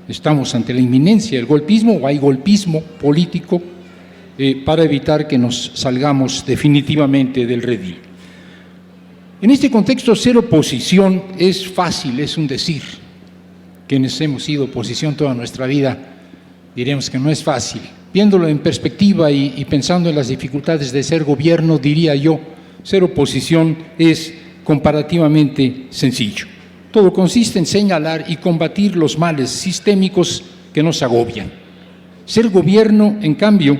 [SPEAKER 3] Estamos ante la inminencia del golpismo, o hay golpismo político, para evitar que nos salgamos definitivamente del redil. En este contexto, ser oposición es fácil, es un decir. Quienes hemos sido oposición toda nuestra vida, diremos que no es fácil. Viéndolo en perspectiva y pensando en las dificultades de ser gobierno, diría yo, ser oposición es comparativamente sencillo. Todo consiste en señalar y combatir los males sistémicos que nos agobian. Ser gobierno, en cambio,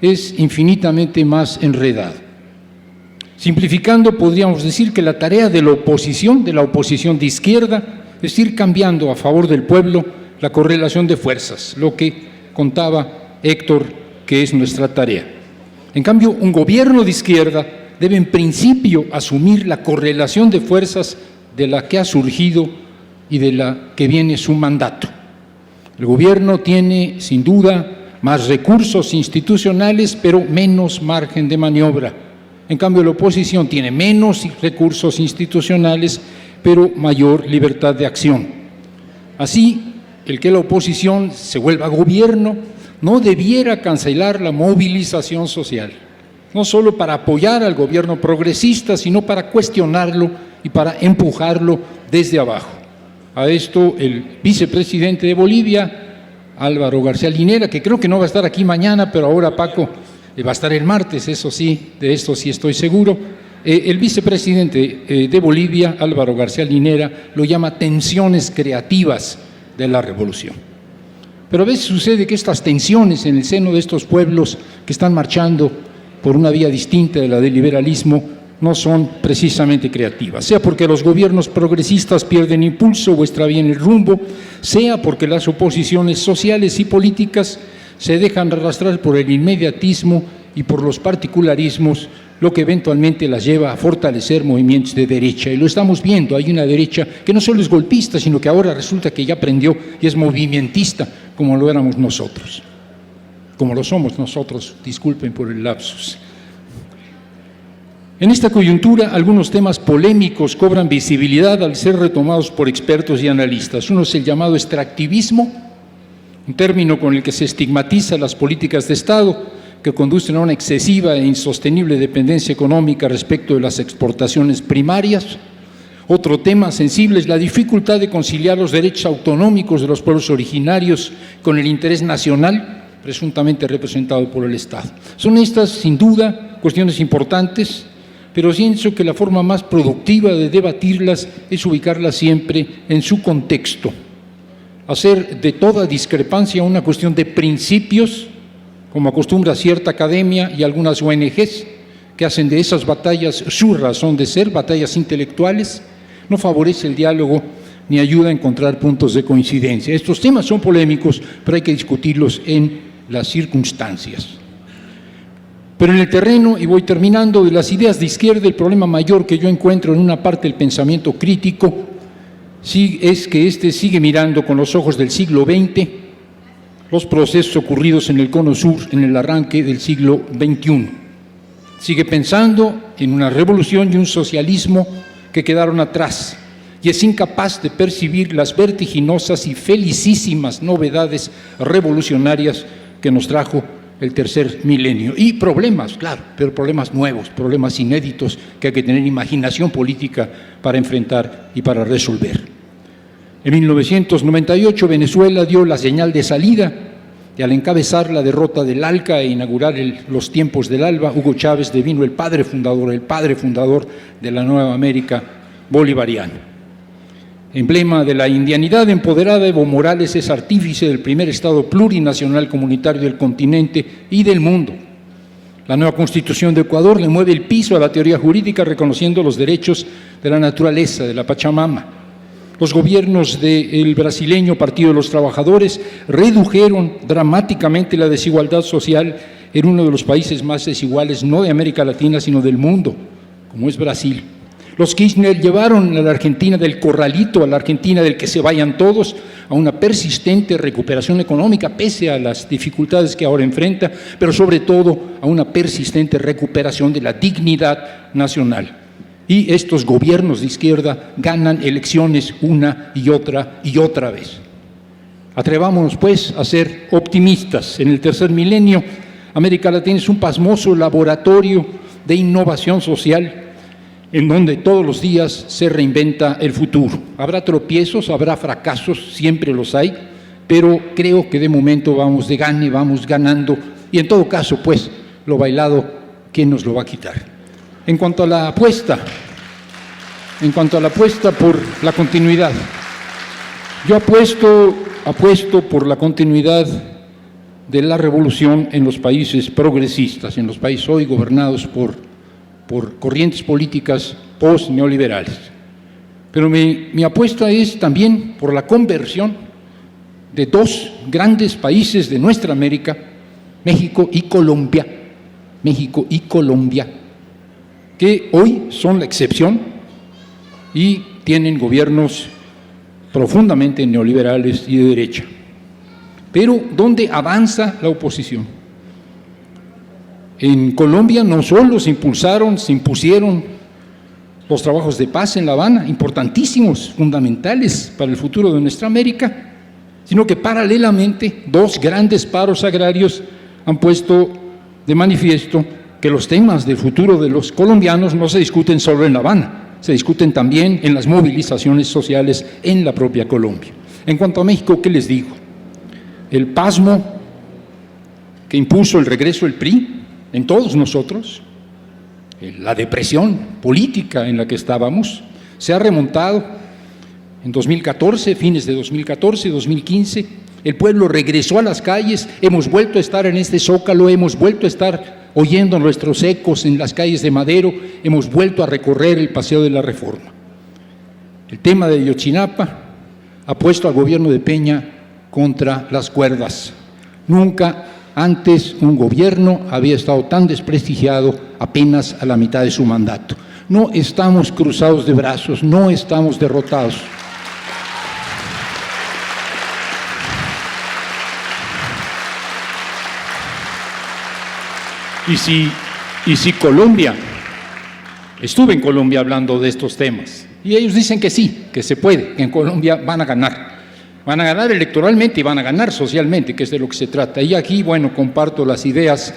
[SPEAKER 3] es infinitamente más enredado. Simplificando, podríamos decir que la tarea de la oposición de izquierda, es ir cambiando a favor del pueblo la correlación de fuerzas, lo que contaba Héctor, que es nuestra tarea. En cambio, un gobierno de izquierda debe en principio asumir la correlación de fuerzas de la que ha surgido y de la que viene su mandato. El gobierno tiene, sin duda, más recursos institucionales, pero menos margen de maniobra. En cambio, la oposición tiene menos recursos institucionales, pero mayor libertad de acción. Así, el que la oposición se vuelva gobierno no debiera cancelar la movilización social, no solo para apoyar al gobierno progresista, sino para cuestionarlo y para empujarlo desde abajo. A esto el vicepresidente de Bolivia, Álvaro García Linera, que creo que no va a estar aquí mañana, pero ahora Paco va a estar el martes, eso sí, de esto sí estoy seguro. El vicepresidente de Bolivia, Álvaro García Linera, lo llama tensiones creativas de la revolución. Pero a veces sucede que estas tensiones en el seno de estos pueblos que están marchando por una vía distinta de la del liberalismo no son precisamente creativas, sea porque los gobiernos progresistas pierden impulso o extravían el rumbo, sea porque las oposiciones sociales y políticas se dejan arrastrar por el inmediatismo y por los particularismos, lo que eventualmente las lleva a fortalecer movimientos de derecha. Y lo estamos viendo, hay una derecha que no solo es golpista, sino que ahora resulta que ya aprendió y es movimentista, como lo éramos nosotros, como lo somos nosotros, disculpen por el lapsus. En esta coyuntura, algunos temas polémicos cobran visibilidad al ser retomados por expertos y analistas. Uno es el llamado extractivismo, un término con el que se estigmatiza las políticas de Estado que conducen a una excesiva e insostenible dependencia económica respecto de las exportaciones primarias. Otro tema sensible es la dificultad de conciliar los derechos autonómicos de los pueblos originarios con el interés nacional, presuntamente representado por el Estado. Son estas, sin duda, cuestiones importantes, pero pienso que la forma más productiva de debatirlas es ubicarlas siempre en su contexto, hacer de toda discrepancia una cuestión de principios como acostumbra cierta academia y algunas ONGs que hacen de esas batallas su razón de ser, batallas intelectuales, no favorece el diálogo ni ayuda a encontrar puntos de coincidencia. Estos temas son polémicos, pero hay que discutirlos en las circunstancias. Pero en el terreno, y voy terminando, de las ideas de izquierda, el problema mayor que yo encuentro en una parte del pensamiento crítico es que éste sigue mirando con los ojos del siglo XX los procesos ocurridos en el Cono Sur en el arranque del siglo XXI. Sigue pensando en una revolución y un socialismo que quedaron atrás y es incapaz de percibir las vertiginosas y felicísimas novedades revolucionarias que nos trajo el tercer milenio. Y problemas, claro, pero problemas nuevos, problemas inéditos que hay que tener imaginación política para enfrentar y para resolver. En 1998 Venezuela dio la señal de salida y al encabezar la derrota del ALCA e inaugurar los tiempos del ALBA, Hugo Chávez devino el padre fundador de la nueva América bolivariana. Emblema de la indianidad empoderada, Evo Morales es artífice del primer Estado plurinacional comunitario del continente y del mundo. La nueva Constitución de Ecuador le mueve el piso a la teoría jurídica reconociendo los derechos de la naturaleza, de la Pachamama. Los gobiernos del brasileño Partido de los Trabajadores redujeron dramáticamente la desigualdad social en uno de los países más desiguales, no de América Latina, sino del mundo, como es Brasil. Los Kirchner llevaron a la Argentina del corralito, a la Argentina del que se vayan todos, a una persistente recuperación económica, pese a las dificultades que ahora enfrenta, pero sobre todo a una persistente recuperación de la dignidad nacional. Y estos gobiernos de izquierda ganan elecciones una y otra vez. Atrevámonos, pues, a ser optimistas. En el tercer milenio, América Latina es un pasmoso laboratorio de innovación social en donde todos los días se reinventa el futuro. Habrá tropiezos, habrá fracasos, siempre los hay, pero creo que de momento vamos de gane, vamos ganando, y en todo caso, pues, lo bailado, ¿quién nos lo va a quitar? En cuanto a la apuesta por la continuidad, yo apuesto por la continuidad de la revolución en los países progresistas, en los países hoy gobernados por corrientes políticas post-neoliberales. Pero mi apuesta es también por la conversión de dos grandes países de nuestra América, México y Colombia, que hoy son la excepción y tienen gobiernos profundamente neoliberales y de derecha. Pero ¿dónde avanza la oposición? En Colombia no solo se impusieron los trabajos de paz en La Habana, importantísimos, fundamentales para el futuro de nuestra América, sino que paralelamente dos grandes paros agrarios han puesto de manifiesto que los temas del futuro de los colombianos no se discuten solo en La Habana, se discuten también en las movilizaciones sociales en la propia Colombia. En cuanto a México, ¿qué les digo? El pasmo que impuso el regreso del PRI en todos nosotros, la depresión política en la que estábamos, se ha remontado en 2014, fines de 2014, 2015, el pueblo regresó a las calles, hemos vuelto a estar en este zócalo, hemos vuelto a estar oyendo nuestros ecos en las calles de Madero, hemos vuelto a recorrer el Paseo de la Reforma. El tema de Ayotzinapa ha puesto al gobierno de Peña contra las cuerdas. Nunca antes un gobierno había estado tan desprestigiado apenas a la mitad de su mandato. No estamos cruzados de brazos, no estamos derrotados. Y si Colombia, estuve en Colombia hablando de estos temas, y ellos dicen que sí, que se puede, que en Colombia van a ganar electoralmente y van a ganar socialmente, que es de lo que se trata. Y aquí, bueno, comparto las ideas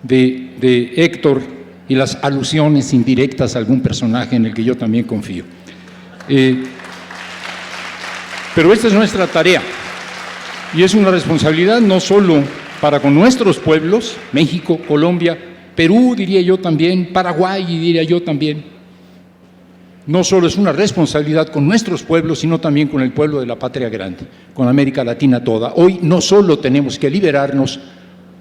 [SPEAKER 3] de Héctor y las alusiones indirectas a algún personaje en el que yo también confío. Pero esta es nuestra tarea y es una responsabilidad no solo para con nuestros pueblos, México, Colombia, Perú, diría yo también, Paraguay, diría yo también. No solo es una responsabilidad con nuestros pueblos, sino también con el pueblo de la patria grande, con América Latina toda. Hoy no solo tenemos que liberarnos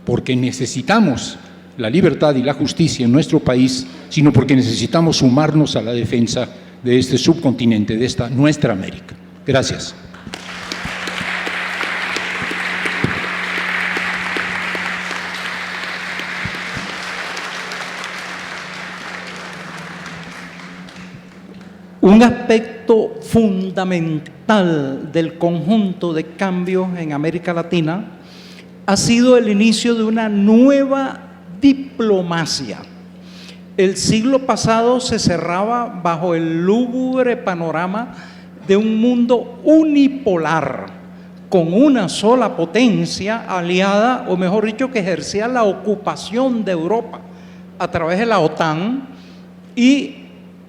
[SPEAKER 3] porque necesitamos la libertad y la justicia en nuestro país, sino porque necesitamos sumarnos a la defensa de este subcontinente, de esta nuestra América. Gracias.
[SPEAKER 4] Un aspecto fundamental del conjunto de cambios en América Latina ha sido el inicio de una nueva diplomacia. El siglo pasado se cerraba bajo el lúgubre panorama de un mundo unipolar, con una sola potencia aliada, o mejor dicho, que ejercía la ocupación de Europa a través de la OTAN, y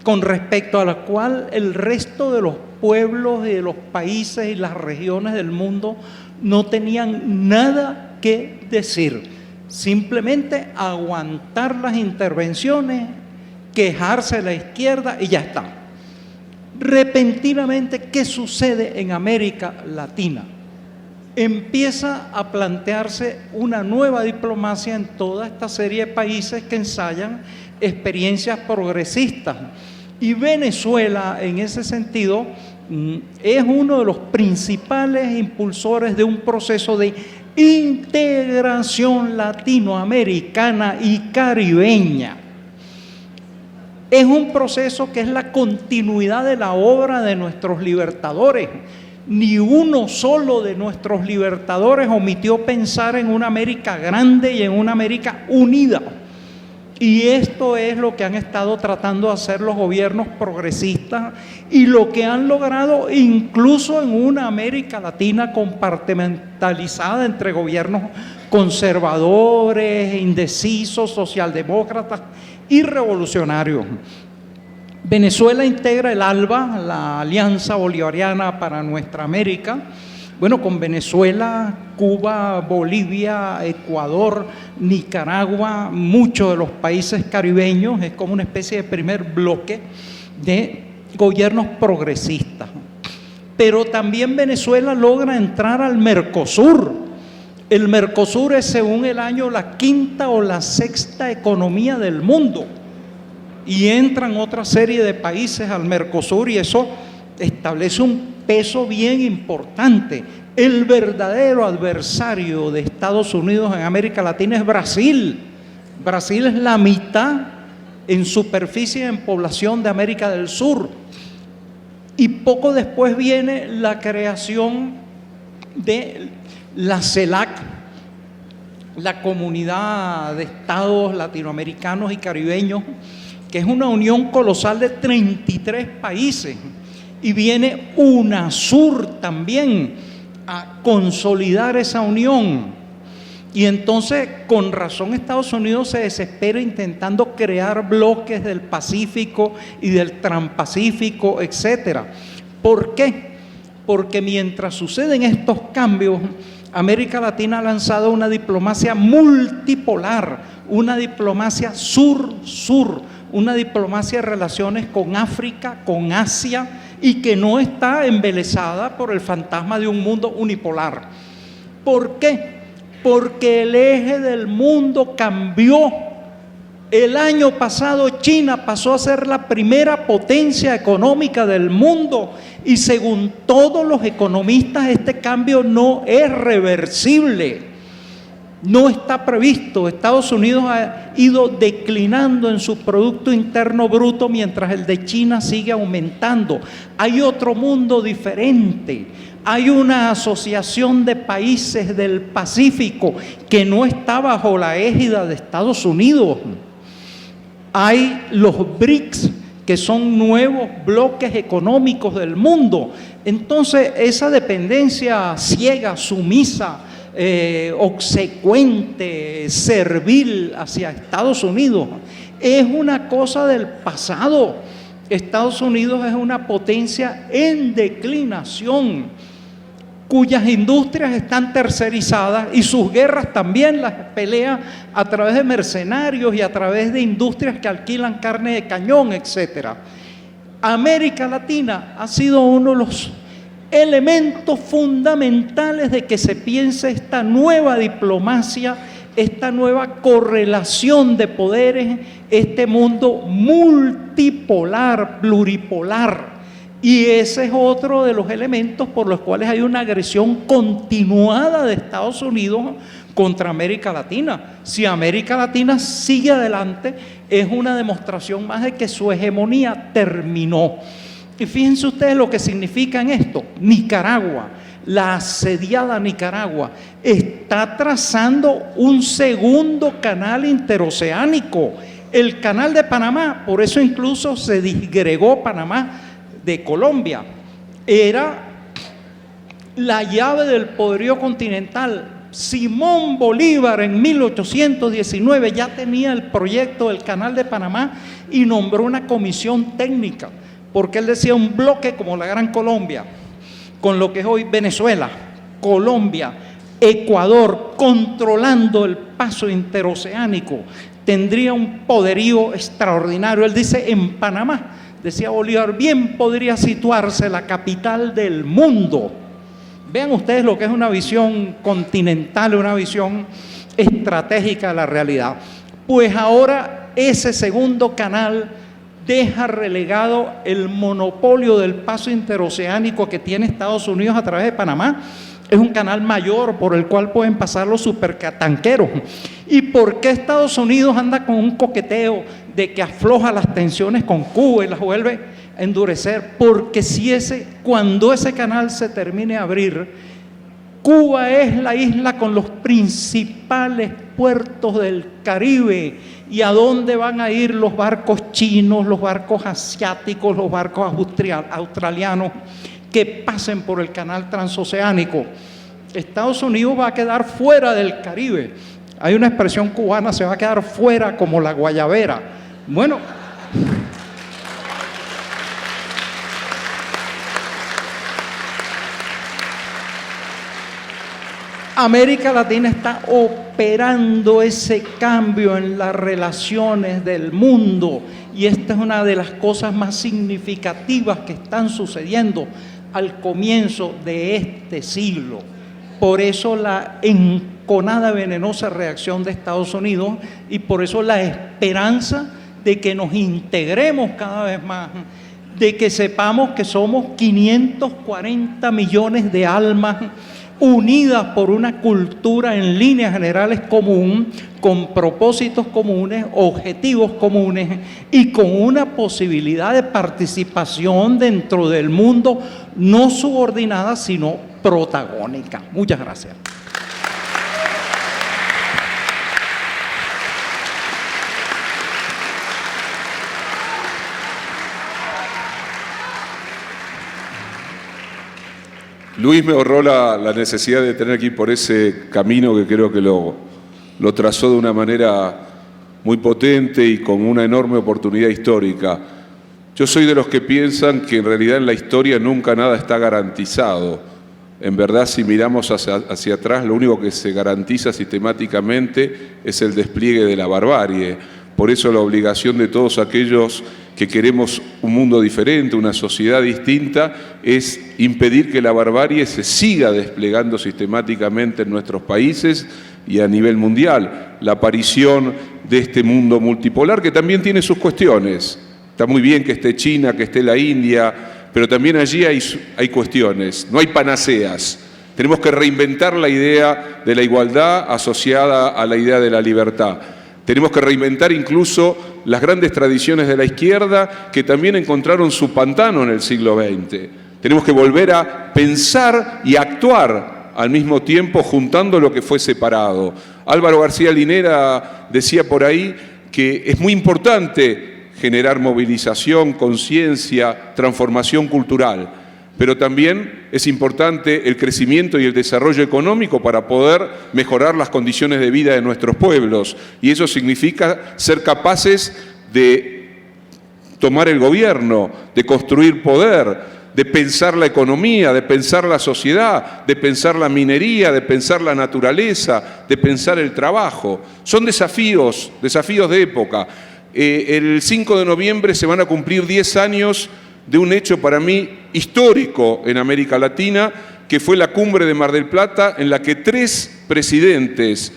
[SPEAKER 4] con respecto a la cual el resto de los pueblos y de los países y las regiones del mundo no tenían nada que decir, simplemente aguantar las intervenciones, quejarse de la izquierda y ya está. Repentinamente, ¿qué sucede en América Latina? Empieza a plantearse una nueva diplomacia en toda esta serie de países que ensayan experiencias progresistas. Y Venezuela, en ese sentido, es uno de los principales impulsores de un proceso de integración latinoamericana y caribeña. Es un proceso que es la continuidad de la obra de nuestros libertadores. Ni uno solo de nuestros libertadores omitió pensar en una América grande y en una América unida. Y esto es lo que han estado tratando de hacer los gobiernos progresistas y lo que han logrado incluso en una América Latina compartimentalizada entre gobiernos conservadores, indecisos, socialdemócratas y revolucionarios. Venezuela integra el ALBA, la Alianza Bolivariana para Nuestra América. Bueno, con Venezuela, Cuba, Bolivia, Ecuador, Nicaragua, muchos de los países caribeños, es como una especie de primer bloque de gobiernos progresistas. Pero también Venezuela logra entrar al Mercosur. El Mercosur es, según el año, la quinta o la sexta economía del mundo. Y entran otra serie de países al Mercosur y eso establece un peso bien importante. El verdadero adversario de Estados Unidos en América Latina es Brasil. Brasil es la mitad en superficie y en población de América del Sur. Y poco después viene la creación de la CELAC, la Comunidad de Estados Latinoamericanos y Caribeños, que es una unión colosal de 33 países. Y viene UNASUR también a consolidar esa unión. Y entonces, con razón, Estados Unidos se desespera intentando crear bloques del Pacífico y del Transpacífico, etc. ¿Por qué? Porque mientras suceden estos cambios, América Latina ha lanzado una diplomacia multipolar, una diplomacia sur-sur, una diplomacia de relaciones con África, con Asia, y que no está embelesada por el fantasma de un mundo unipolar. ¿Por qué? Porque el eje del mundo cambió. El año pasado China pasó a ser la primera potencia económica del mundo y según todos los economistas este cambio no es reversible. No está previsto. Estados Unidos ha ido declinando en su Producto Interno Bruto mientras el de China sigue aumentando. Hay otro mundo diferente. Hay una asociación de países del Pacífico que no está bajo la égida de Estados Unidos. Hay los BRICS, que son nuevos bloques económicos del mundo. Entonces, esa dependencia ciega, sumisa, obsecuente, servil hacia Estados Unidos, es una cosa del pasado. Estados Unidos es una potencia en declinación, cuyas industrias están tercerizadas y sus guerras también las pelea a través de mercenarios y a través de industrias que alquilan carne de cañón, etc. América Latina ha sido uno de los elementos fundamentales de que se piense esta nueva diplomacia esta nueva correlación de poderes, este mundo multipolar, pluripolar. Y ese es otro de los elementos por los cuales hay una agresión continuada de Estados Unidos contra América Latina. Si América Latina sigue adelante, es una demostración más de que su hegemonía terminó. Y fíjense ustedes lo que significa en esto. Nicaragua, la asediada Nicaragua, está trazando un segundo canal interoceánico, el canal de Panamá. Por eso incluso se disgregó Panamá de Colombia. Era la llave del poderío continental. Simón Bolívar en 1819 ya tenía el proyecto del canal de Panamá y nombró una comisión técnica, porque él decía un bloque como la Gran Colombia, con lo que es hoy Venezuela, Colombia, Ecuador, controlando el paso interoceánico, tendría un poderío extraordinario. Él dice, en Panamá, decía Bolívar, bien podría situarse la capital del mundo. Vean ustedes lo que es una visión continental, una visión estratégica de la realidad. Pues ahora ese segundo canal deja relegado el monopolio del paso interoceánico que tiene Estados Unidos a través de Panamá. Es un canal mayor por el cual pueden pasar los supertanqueros. ¿Y por qué Estados Unidos anda con un coqueteo de que afloja las tensiones con Cuba y las vuelve a endurecer? Porque cuando ese canal se termine de abrir, Cuba es la isla con los principales puertos del Caribe. ¿Y a dónde van a ir los barcos chinos, los barcos asiáticos, los barcos australianos que pasen por el canal transoceánico? Estados Unidos va a quedar fuera del Caribe. Hay una expresión cubana, se va a quedar fuera como la guayabera. Bueno, América Latina está operando ese cambio en las relaciones del mundo, y esta es una de las cosas más significativas que están sucediendo al comienzo de este siglo. Por eso la enconada venenosa reacción de Estados Unidos, y por eso la esperanza de que nos integremos cada vez más, de que sepamos que somos 540 millones de almas unidas por una cultura en líneas generales común, con propósitos comunes, objetivos comunes y con una posibilidad de participación dentro del mundo no subordinada, sino protagónica. Muchas gracias.
[SPEAKER 5] Luis me ahorró la necesidad de tener que ir por ese camino que creo que lo trazó de una manera muy potente y con una enorme oportunidad histórica. Yo soy de los que piensan que en realidad en la historia nunca nada está garantizado. En verdad, si miramos hacia atrás, lo único que se garantiza sistemáticamente es el despliegue de la barbarie. Por eso la obligación de todos aquellos que queremos un mundo diferente, una sociedad distinta, es impedir que la barbarie se siga desplegando sistemáticamente en nuestros países y a nivel mundial. La aparición de este mundo multipolar, que también tiene sus cuestiones. Está muy bien que esté China, que esté la India, pero también allí hay cuestiones, no hay panaceas. Tenemos que reinventar la idea de la igualdad asociada a la idea de la libertad. Tenemos que reinventar incluso las grandes tradiciones de la izquierda que también encontraron su pantano en el siglo XX. Tenemos que volver a pensar y actuar al mismo tiempo, juntando lo que fue separado. Álvaro García Linera decía por ahí que es muy importante generar movilización, conciencia, transformación cultural. Pero también es importante el crecimiento y el desarrollo económico para poder mejorar las condiciones de vida de nuestros pueblos. Y eso significa ser capaces de tomar el gobierno, de construir poder, de pensar la economía, de pensar la sociedad, de pensar la minería, de pensar la naturaleza, de pensar el trabajo. Son desafíos de época. El 5 de noviembre se van a cumplir 10 años de un hecho para mí histórico en América Latina, que fue la cumbre de Mar del Plata, en la que 3 presidentes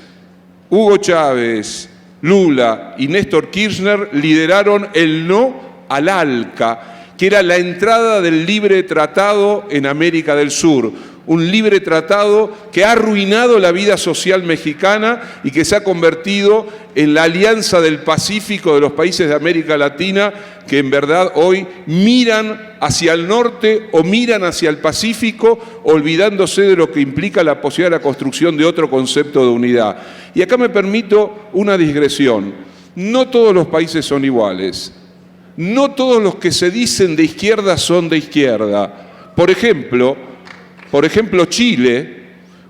[SPEAKER 5] Hugo Chávez, Lula y Néstor Kirchner lideraron el no al ALCA, que era la entrada del libre tratado en América del Sur. Un libre tratado que ha arruinado la vida social mexicana y que se ha convertido en la alianza del Pacífico de los países de América Latina, que en verdad hoy miran hacia el norte o miran hacia el Pacífico, olvidándose de lo que implica la posibilidad de la construcción de otro concepto de unidad. Y acá me permito una digresión. No todos los países son iguales. No todos los que se dicen de izquierda son de izquierda. Por ejemplo, Chile,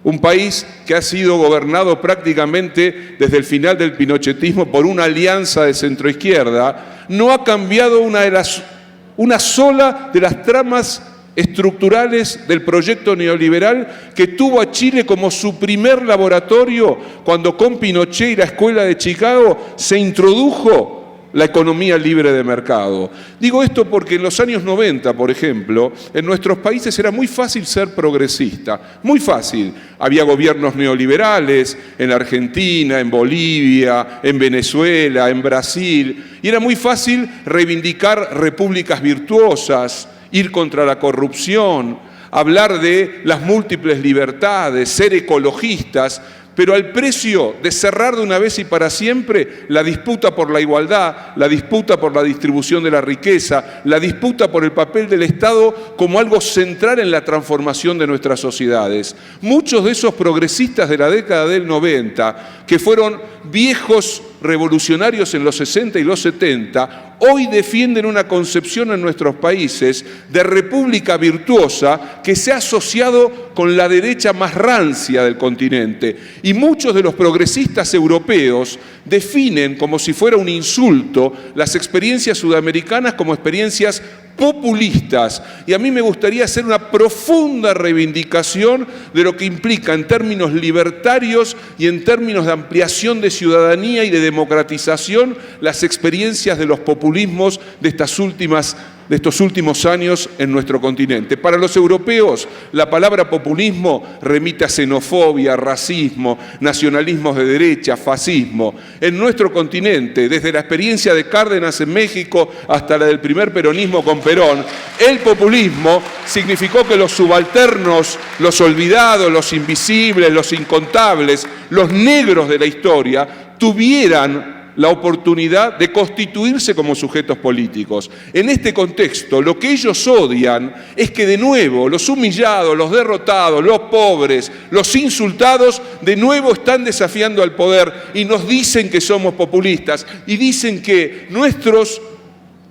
[SPEAKER 5] un país que ha sido gobernado prácticamente desde el final del pinochetismo por una alianza de centroizquierda, no ha cambiado una sola de las tramas estructurales del proyecto neoliberal que tuvo a Chile como su primer laboratorio cuando con Pinochet y la Escuela de Chicago se introdujo la economía libre de mercado. Digo esto porque en los años 90, por ejemplo, en nuestros países era muy fácil ser progresista, muy fácil. Había gobiernos neoliberales en Argentina, en Bolivia, en Venezuela, en Brasil, y era muy fácil reivindicar repúblicas virtuosas, ir contra la corrupción, hablar de las múltiples libertades, ser ecologistas, pero al precio de cerrar de una vez y para siempre la disputa por la igualdad, la disputa por la distribución de la riqueza, la disputa por el papel del Estado como algo central en la transformación de nuestras sociedades. Muchos de esos progresistas de la década del 90, que fueron viejos revolucionarios en los 60 y los 70, hoy defienden una concepción en nuestros países de república virtuosa que se ha asociado con la derecha más rancia del continente. Y muchos de los progresistas europeos definen como si fuera un insulto las experiencias sudamericanas como experiencias populistas. Y a mí me gustaría hacer una profunda reivindicación de lo que implica en términos libertarios y en términos de ampliación de ciudadanía y de democratización las experiencias de los populismos de estos últimos años en nuestro continente. Para los europeos, la palabra populismo remite a xenofobia, racismo, nacionalismos de derecha, fascismo. En nuestro continente, desde la experiencia de Cárdenas en México hasta la del primer peronismo con Perón, el populismo significó que los subalternos, los olvidados, los invisibles, los incontables, los negros de la historia, tuvieran la oportunidad de constituirse como sujetos políticos. En este contexto, lo que ellos odian es que de nuevo los humillados, los derrotados, los pobres, los insultados, de nuevo están desafiando al poder y nos dicen que somos populistas y dicen que nuestros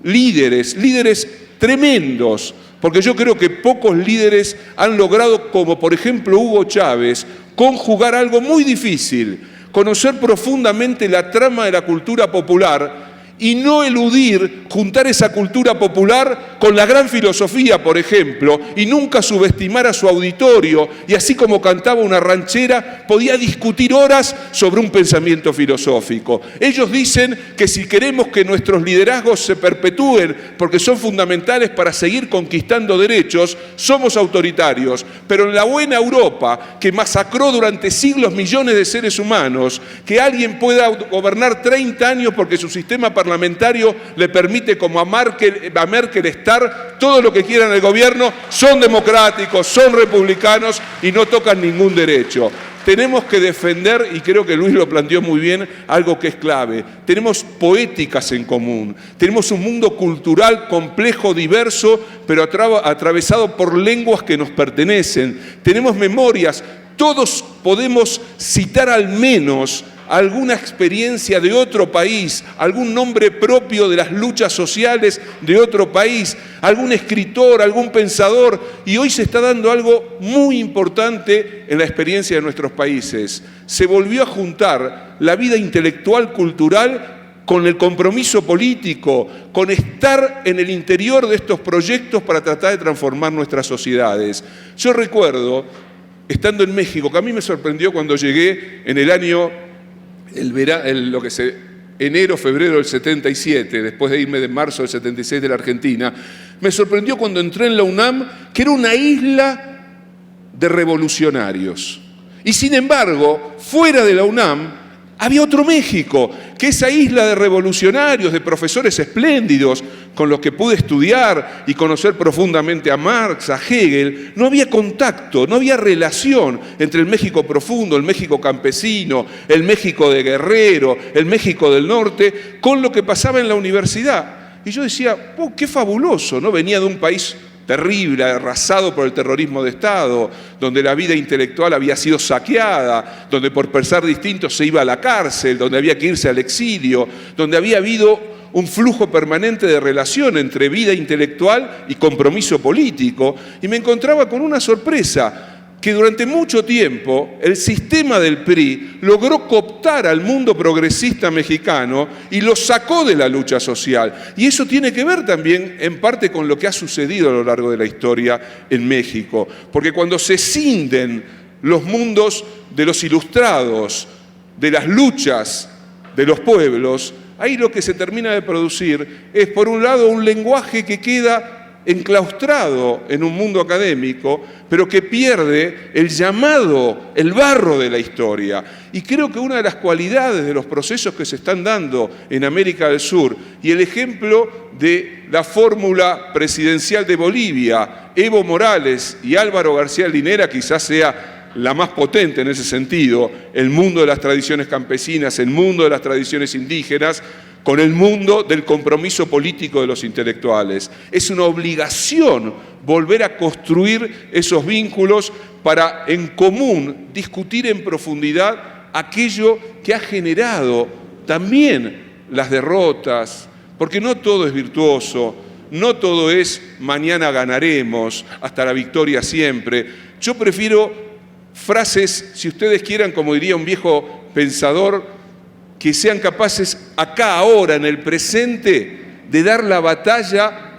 [SPEAKER 5] líderes tremendos, porque yo creo que pocos líderes han logrado, como por ejemplo Hugo Chávez, conjugar algo muy difícil: conocer profundamente la trama de la cultura popular y no eludir juntar esa cultura popular con la gran filosofía, por ejemplo, y nunca subestimar a su auditorio, y así como cantaba una ranchera, podía discutir horas sobre un pensamiento filosófico. Ellos dicen que si queremos que nuestros liderazgos se perpetúen, porque son fundamentales para seguir conquistando derechos, somos autoritarios. Pero en la buena Europa, que masacró durante siglos millones de seres humanos, que alguien pueda gobernar 30 años porque su sistema parlamentario le permite, como a Merkel, estar todo lo que quieran el gobierno, son democráticos, son republicanos y no tocan ningún derecho. Tenemos que defender, y creo que Luis lo planteó muy bien, algo que es clave. Tenemos poéticas en común, tenemos un mundo cultural complejo, diverso, pero atravesado por lenguas que nos pertenecen. Tenemos memorias, todos podemos citar al menos alguna experiencia de otro país, algún nombre propio de las luchas sociales de otro país, algún escritor, algún pensador, y hoy se está dando algo muy importante en la experiencia de nuestros países. Se volvió a juntar la vida intelectual, cultural, con el compromiso político, con estar en el interior de estos proyectos para tratar de transformar nuestras sociedades. Yo recuerdo, estando en México, que a mí me sorprendió cuando llegué en el año enero, febrero del 77, después de irme de marzo del 76 de la Argentina, me sorprendió cuando entré en la UNAM, que era una isla de revolucionarios. Y sin embargo, fuera de la UNAM, Había otro México, que esa isla de revolucionarios, de profesores espléndidos, con los que pude estudiar y conocer profundamente a Marx, a Hegel, no había contacto, no había relación entre el México profundo, el México campesino, el México de Guerrero, el México del norte, con lo que pasaba en la universidad. Y yo decía, oh, qué fabuloso, ¿no? Venía de un país terrible, arrasado por el terrorismo de Estado, donde la vida intelectual había sido saqueada, donde por pensar distinto se iba a la cárcel, donde había que irse al exilio, donde había habido un flujo permanente de relación entre vida intelectual y compromiso político, y me encontraba con una sorpresa, que durante mucho tiempo el sistema del PRI logró cooptar al mundo progresista mexicano y lo sacó de la lucha social. Y eso tiene que ver también en parte con lo que ha sucedido a lo largo de la historia en México. Porque cuando se cinden los mundos de los ilustrados, de las luchas de los pueblos, ahí lo que se termina de producir es, por un lado, un lenguaje que queda enclaustrado en un mundo académico, pero que pierde el llamado, el barro de la historia. Y creo que una de las cualidades de los procesos que se están dando en América del Sur, y el ejemplo de la fórmula presidencial de Bolivia, Evo Morales y Álvaro García Linera, quizás sea la más potente en ese sentido, el mundo de las tradiciones campesinas, el mundo de las tradiciones indígenas, con el mundo del compromiso político de los intelectuales. Es una obligación volver a construir esos vínculos para en común discutir en profundidad aquello que ha generado también las derrotas, porque no todo es virtuoso, no todo es mañana ganaremos, hasta la victoria siempre. Yo prefiero frases, si ustedes quieran, como diría un viejo pensador, que sean capaces acá, ahora, en el presente, de dar la batalla,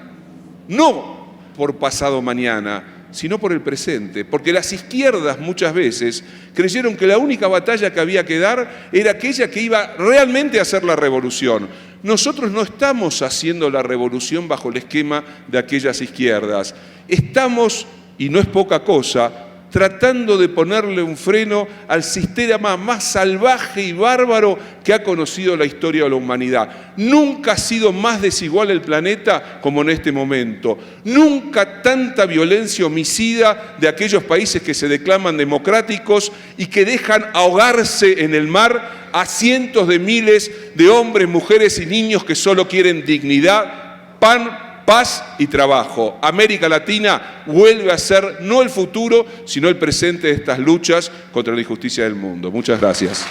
[SPEAKER 5] no por pasado mañana, sino por el presente. Porque las izquierdas muchas veces creyeron que la única batalla que había que dar era aquella que iba realmente a hacer la revolución. Nosotros no estamos haciendo la revolución bajo el esquema de aquellas izquierdas. Estamos, y no es poca cosa, tratando de ponerle un freno al sistema más salvaje y bárbaro que ha conocido la historia de la humanidad. Nunca ha sido más desigual el planeta como en este momento. Nunca tanta violencia homicida de aquellos países que se declaman democráticos y que dejan ahogarse en el mar a cientos de miles de hombres, mujeres y niños que solo quieren dignidad, pan, paz y trabajo. América Latina vuelve a ser no el futuro, sino el presente de estas luchas contra la injusticia del mundo. Muchas gracias.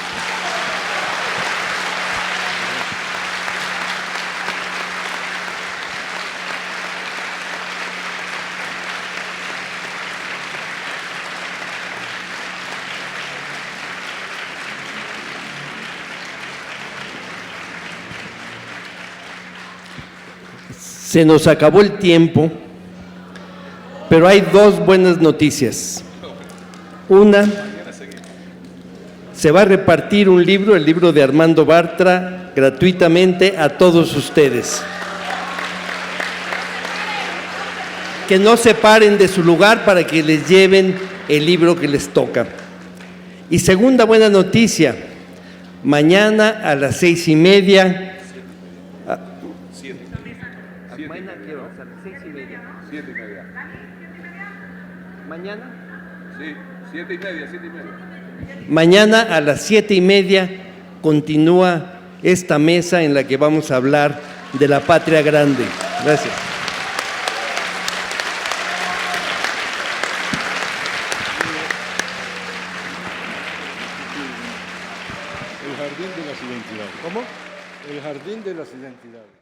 [SPEAKER 1] Se nos acabó el tiempo, pero hay dos buenas noticias. Una, se va a repartir un libro, el libro de Armando Bartra, gratuitamente a todos ustedes. Que no se paren de su lugar para que les lleven el libro que les toca. Y segunda buena noticia, mañana a las 6:30. ¿Mañana?
[SPEAKER 5] Sí, 7:30.
[SPEAKER 1] Mañana a las 7:30 continúa esta mesa en la que vamos a hablar de la patria grande. Gracias.
[SPEAKER 2] El jardín de las identidades.
[SPEAKER 1] ¿Cómo?
[SPEAKER 2] El jardín de las identidades.